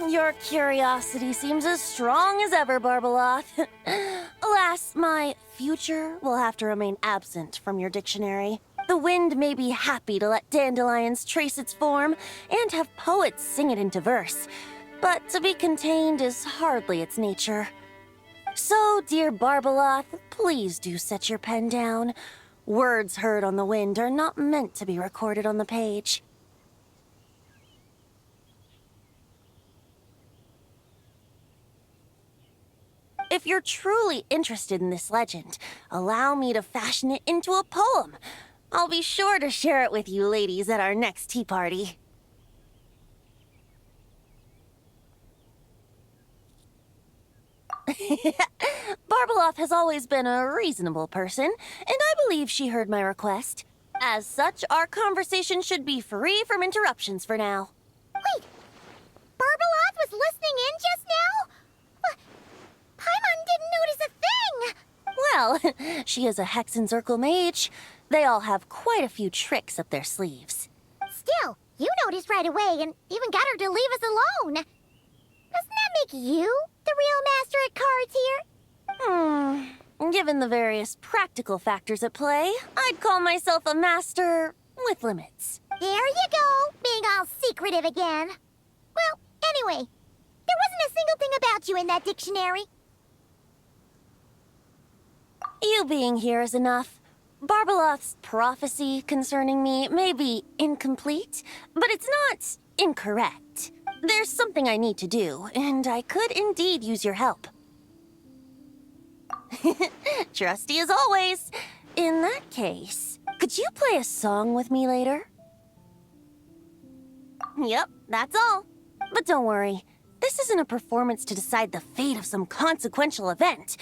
Your curiosity seems as strong as ever, Barbeloth. Alas, my future will have to remain absent from your dictionary. The wind may be happy to let dandelions trace its form and have poets sing it into verse, but to be contained is hardly its nature. So, dear Barbeloth, please do set your pen down. Words heard on the wind are not meant to be recorded on the page. If you're truly interested in this legend, allow me to fashion it into a poem. I'll be sure to share it with you ladies at our next tea party. Barbeloth has always been a reasonable person, and I believe she heard my request. As such, our conversation should be free from interruptions for now. Wait! Barbeloth was listening in just now? Paimon didn't notice a thing! Well, she is a Hexenzirkel mage. They all have quite a few tricks up their sleeves. Still, you noticed right away and even got her to leave us alone. Doesn't that make you the real master at cards here? Given the various practical factors at play, I'd call myself a master with limits. There you go, being all secretive again. Well, anyway, there wasn't a single thing about you in that dictionary. You being here is enough. Barbeloth's prophecy concerning me may be incomplete, but it's not incorrect. There's something I need to do, and I could indeed use your help. Trusty as always. In that case, could you play a song with me later? Yep, that's all. But don't worry, this isn't a performance to decide the fate of some consequential event.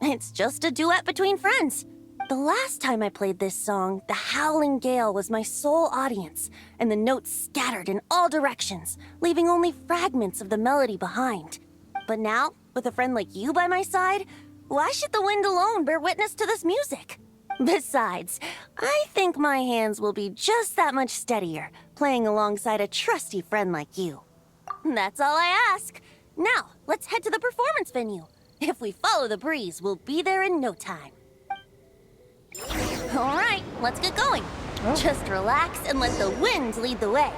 It's just a duet between friends. The last time I played this song, the howling gale was my sole audience, and the notes scattered in all directions, leaving only fragments of the melody behind. But now, with a friend like you by my side, why should the wind alone bear witness to this music? Besides, I think my hands will be just that much steadier, playing alongside a trusty friend like you. That's all I ask. Now, let's head to the performance venue. If we follow the breeze, we'll be there in no time. All right, let's get going. Oh. Just relax and let the wind lead the way.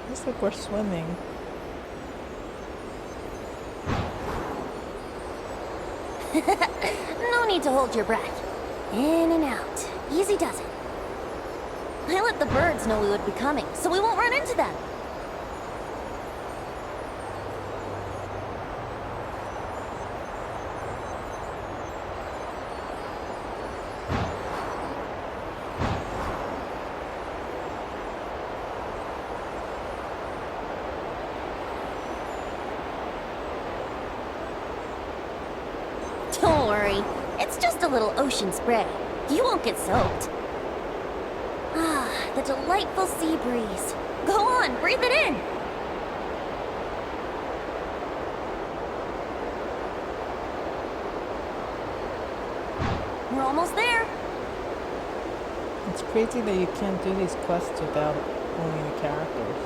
Looks like we're swimming. No need to hold your breath. In and out. Easy does it. I let the birds know we would be coming, so we won't run into them. Don't worry. It's just a little ocean spray. You won't get soaked. Ah, the delightful sea breeze. Go on, breathe it in. We're almost there. It's crazy that you can't do these quests without owning the characters.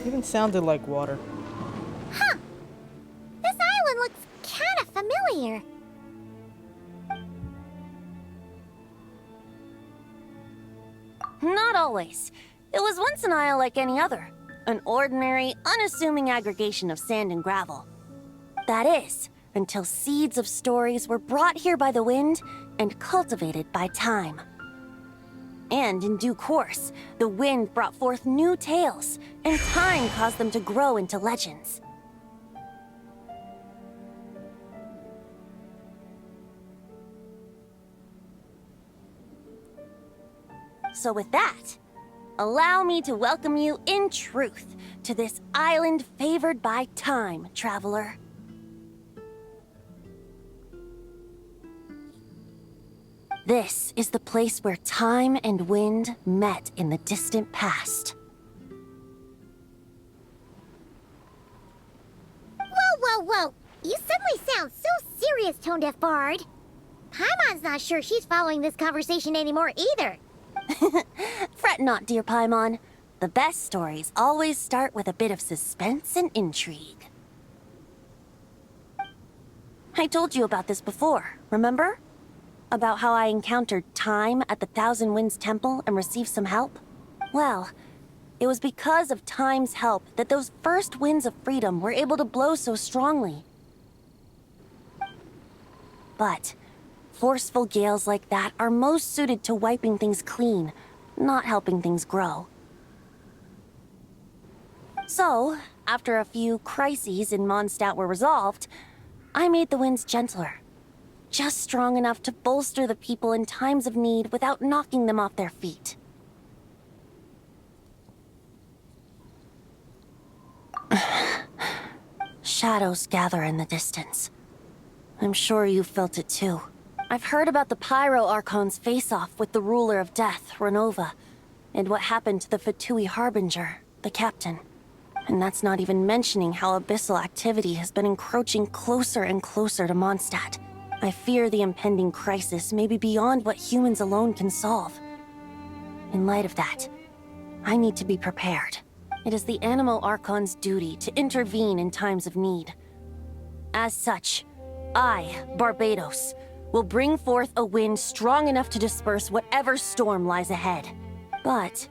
Even sounded like water. Huh. This island looks kinda familiar. Not always. It was once an isle like any other. An ordinary, unassuming aggregation of sand and gravel. That is, until seeds of stories were brought here by the wind and cultivated by time. And in due course, the wind brought forth new tales, and time caused them to grow into legends. So with that, allow me to welcome you in truth to this island favored by time, traveler. This is the place where time and wind met in the distant past. Whoa, whoa, whoa! You suddenly sound so serious, Tone Deaf Bard. Paimon's not sure she's following this conversation anymore either. Fret not, dear Paimon. The best stories always start with a bit of suspense and intrigue. I told you about this before, remember? About how I encountered Time at the Thousand Winds Temple and received some help? Well, it was because of Time's help that those first winds of freedom were able to blow so strongly. But forceful gales like that are most suited to wiping things clean, not helping things grow. So, after a few crises in Mondstadt were resolved, I made the winds gentler. Just strong enough to bolster the people in times of need without knocking them off their feet. Shadows gather in the distance. I'm sure you felt it too. I've heard about the Pyro Archon's face-off with the ruler of death, Renova, and what happened to the Fatui Harbinger, the captain. And that's not even mentioning how abyssal activity has been encroaching closer and closer to Mondstadt. I fear the impending crisis may be beyond what humans alone can solve. In light of that, I need to be prepared. It is the Animo Archon's duty to intervene in times of need. As such, I, Barbados, will bring forth a wind strong enough to disperse whatever storm lies ahead. But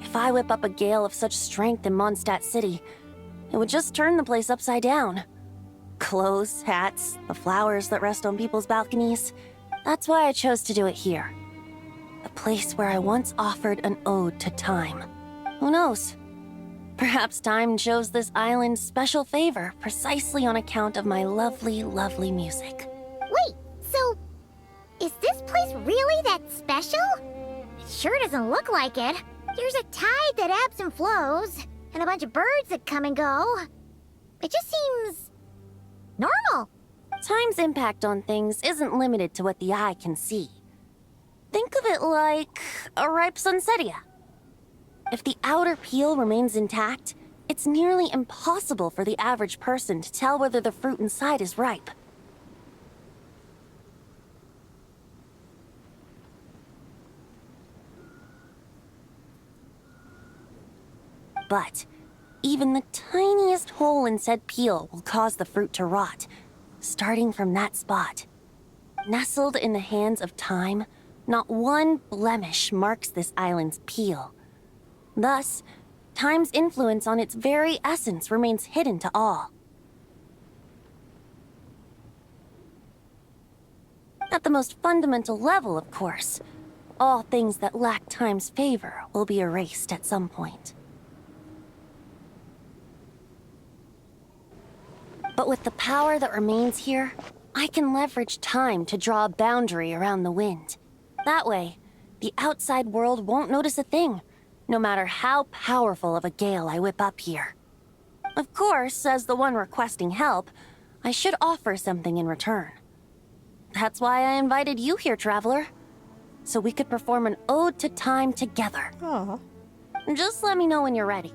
if I whip up a gale of such strength in Mondstadt City, it would just turn the place upside down. Clothes, hats, the flowers that rest on people's balconies. That's why I chose to do it here. The place where I once offered an ode to time. Who knows? Perhaps time shows this island special favor precisely on account of my lovely, lovely music. Wait, so is this place really that special? It sure doesn't look like it. There's a tide that ebbs and flows, and a bunch of birds that come and go. It just seems normal. Time's impact on things isn't limited to what the eye can see. Think of it like a ripe sunsetia. If the outer peel remains intact, it's nearly impossible for the average person to tell whether the fruit inside is ripe. But even the tiniest hole in said peel will cause the fruit to rot, starting from that spot. Nestled in the hands of time, not one blemish marks this island's peel. Thus, time's influence on its very essence remains hidden to all. At the most fundamental level, of course, all things that lack time's favor will be erased at some point. But with the power that remains here, I can leverage time to draw a boundary around the wind. That way, the outside world won't notice a thing, no matter how powerful of a gale I whip up here. Of course, as the one requesting help, I should offer something in return. That's why I invited you here, traveler. So we could perform an ode to time together. Aw. Just let me know when you're ready.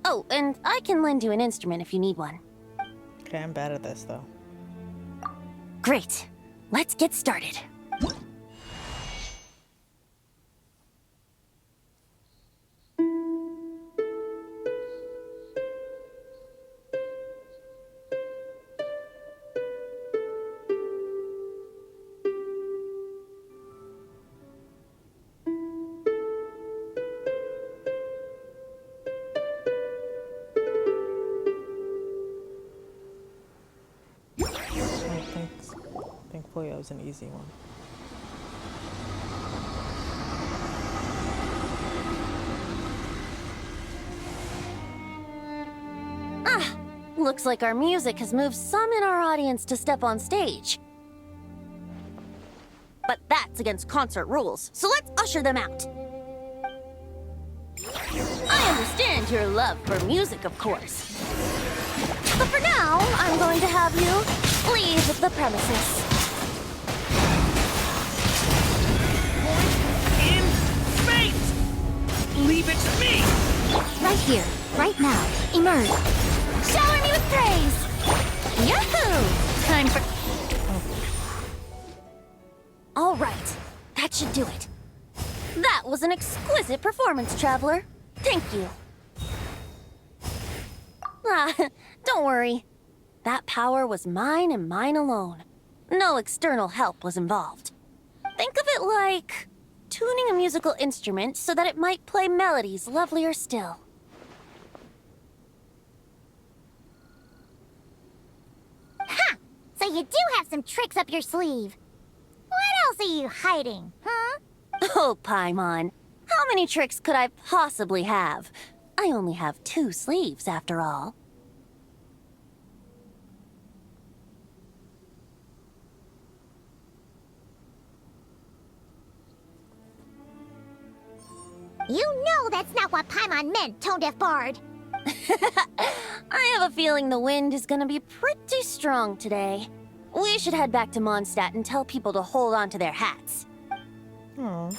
Oh, and I can lend you an instrument if you need one. Okay, I'm bad at this, though. Great. Let's get started. Thankfully, that was an easy one. Looks like our music has moved some in our audience to step on stage. But that's against concert rules, so let's usher them out. I understand your love for music, of course. But for now, I'm going to have you leave the premises. Leave it to me! Right here, right now. Emerge. Shower me with praise! Yahoo! Time for... All right, that should do it. That was an exquisite performance, Traveler. Thank you. Ah, don't worry. That power was mine and mine alone. No external help was involved. Think of it like tuning a musical instrument so that it might play melodies lovelier still. Ha! So you do have some tricks up your sleeve. What else are you hiding, huh? Oh, Paimon. How many tricks could I possibly have? I only have 2 sleeves, after all. You know that's not what Paimon meant, Tone-Deaf Bard. I have a feeling the wind is gonna be pretty strong today. We should head back to Mondstadt and tell people to hold on to their hats. Oh.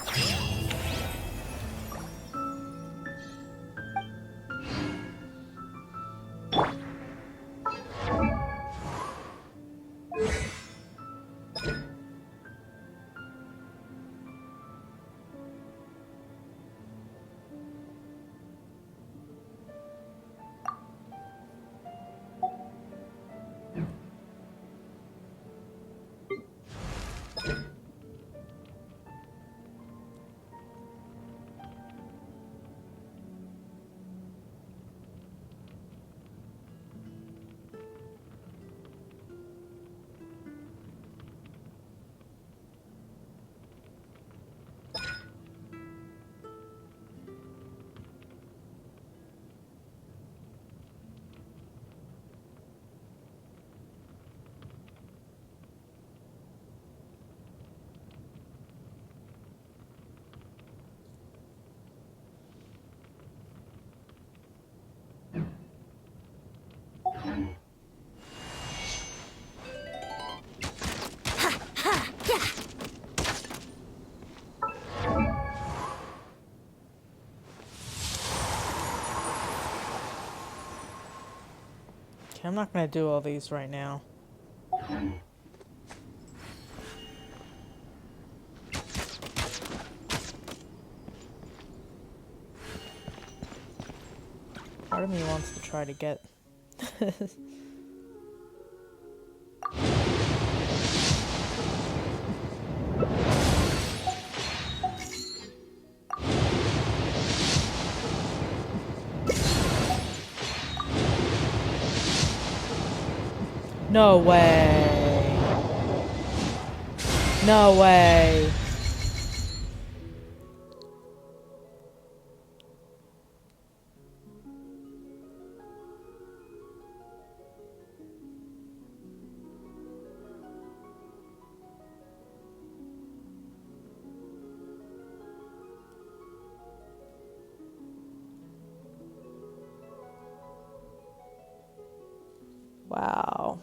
Okay, I'm not gonna do all these right now. Part of me wants to try to get No way. No way. Wow.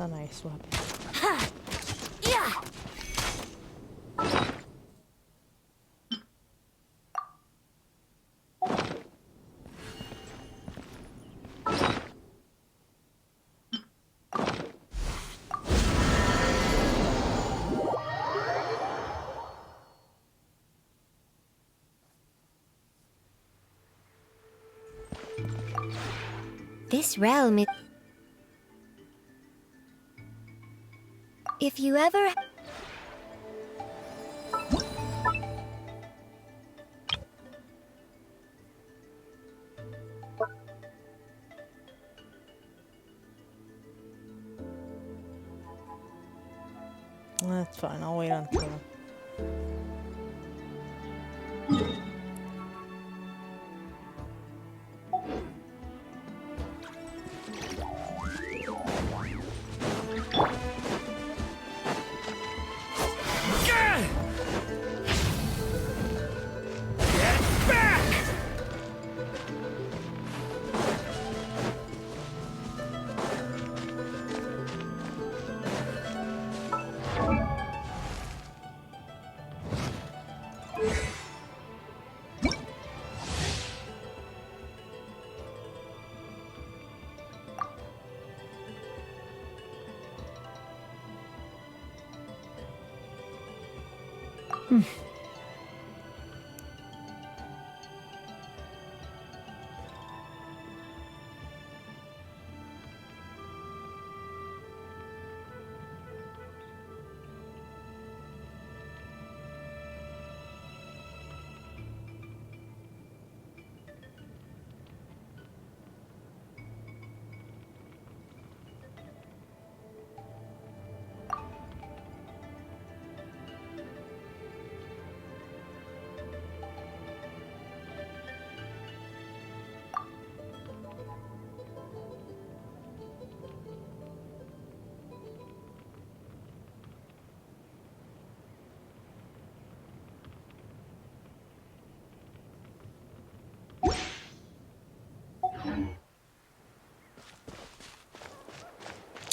a nice weapon. Yeah. This realm is... If you ever... That's fine, I'll wait until...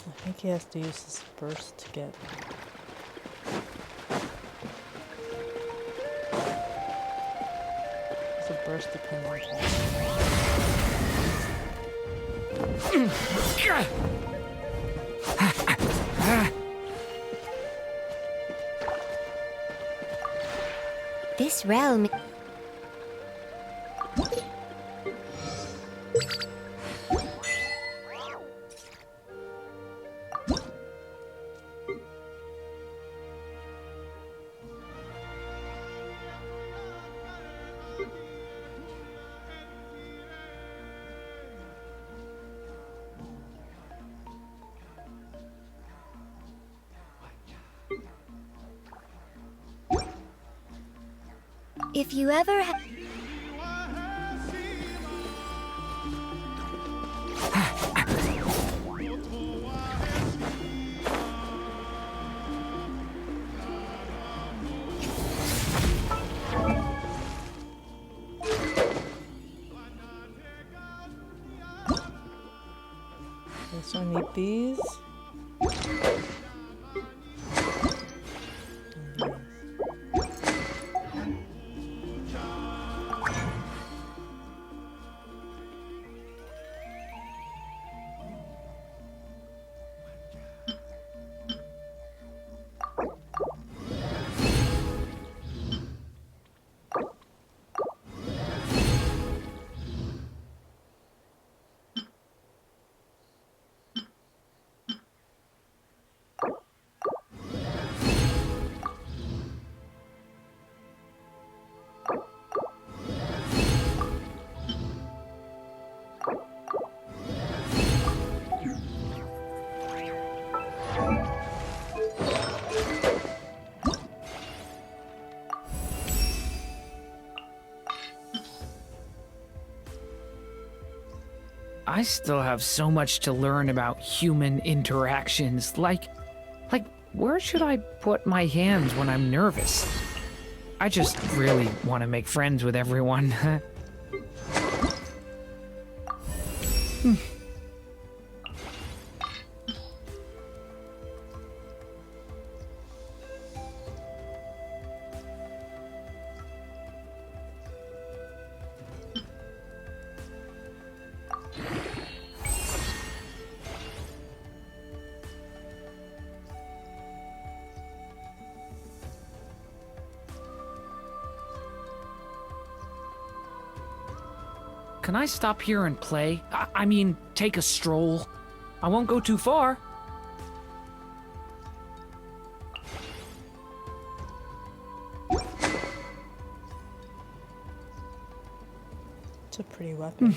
I think he has to use his burst to get... It's a burst dependent. This realm... If you ever ha- So I need these. I still have so much to learn about human interactions. Like, where should I put my hands when I'm nervous? I just really want to make friends with everyone. Can I stop here and play? I mean, take a stroll. I won't go too far. It's a pretty weapon.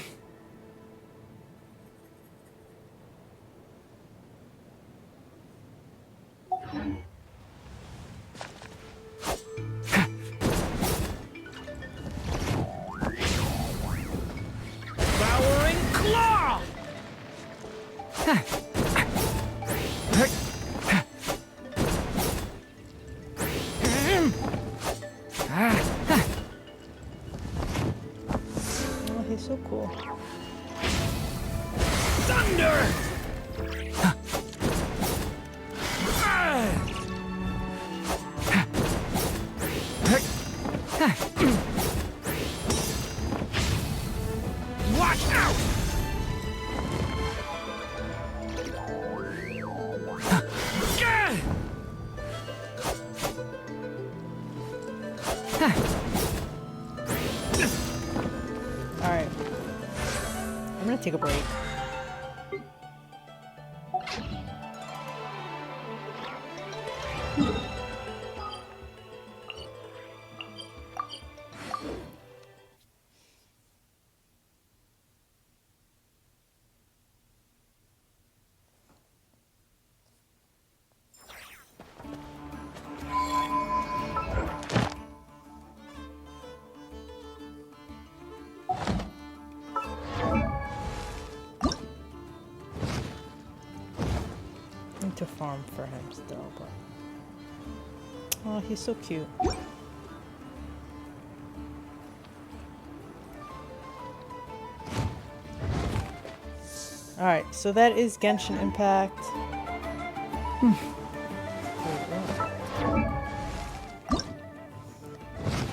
Devouring claw! Oh, he's so cool. Thunder! Watch out! Alright. I'm gonna take a break. Need to farm for him still, but oh, he's so cute. Alright, so that is Genshin Impact.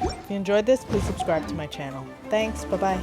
If you enjoyed this, please subscribe to my channel. Thanks, bye-bye.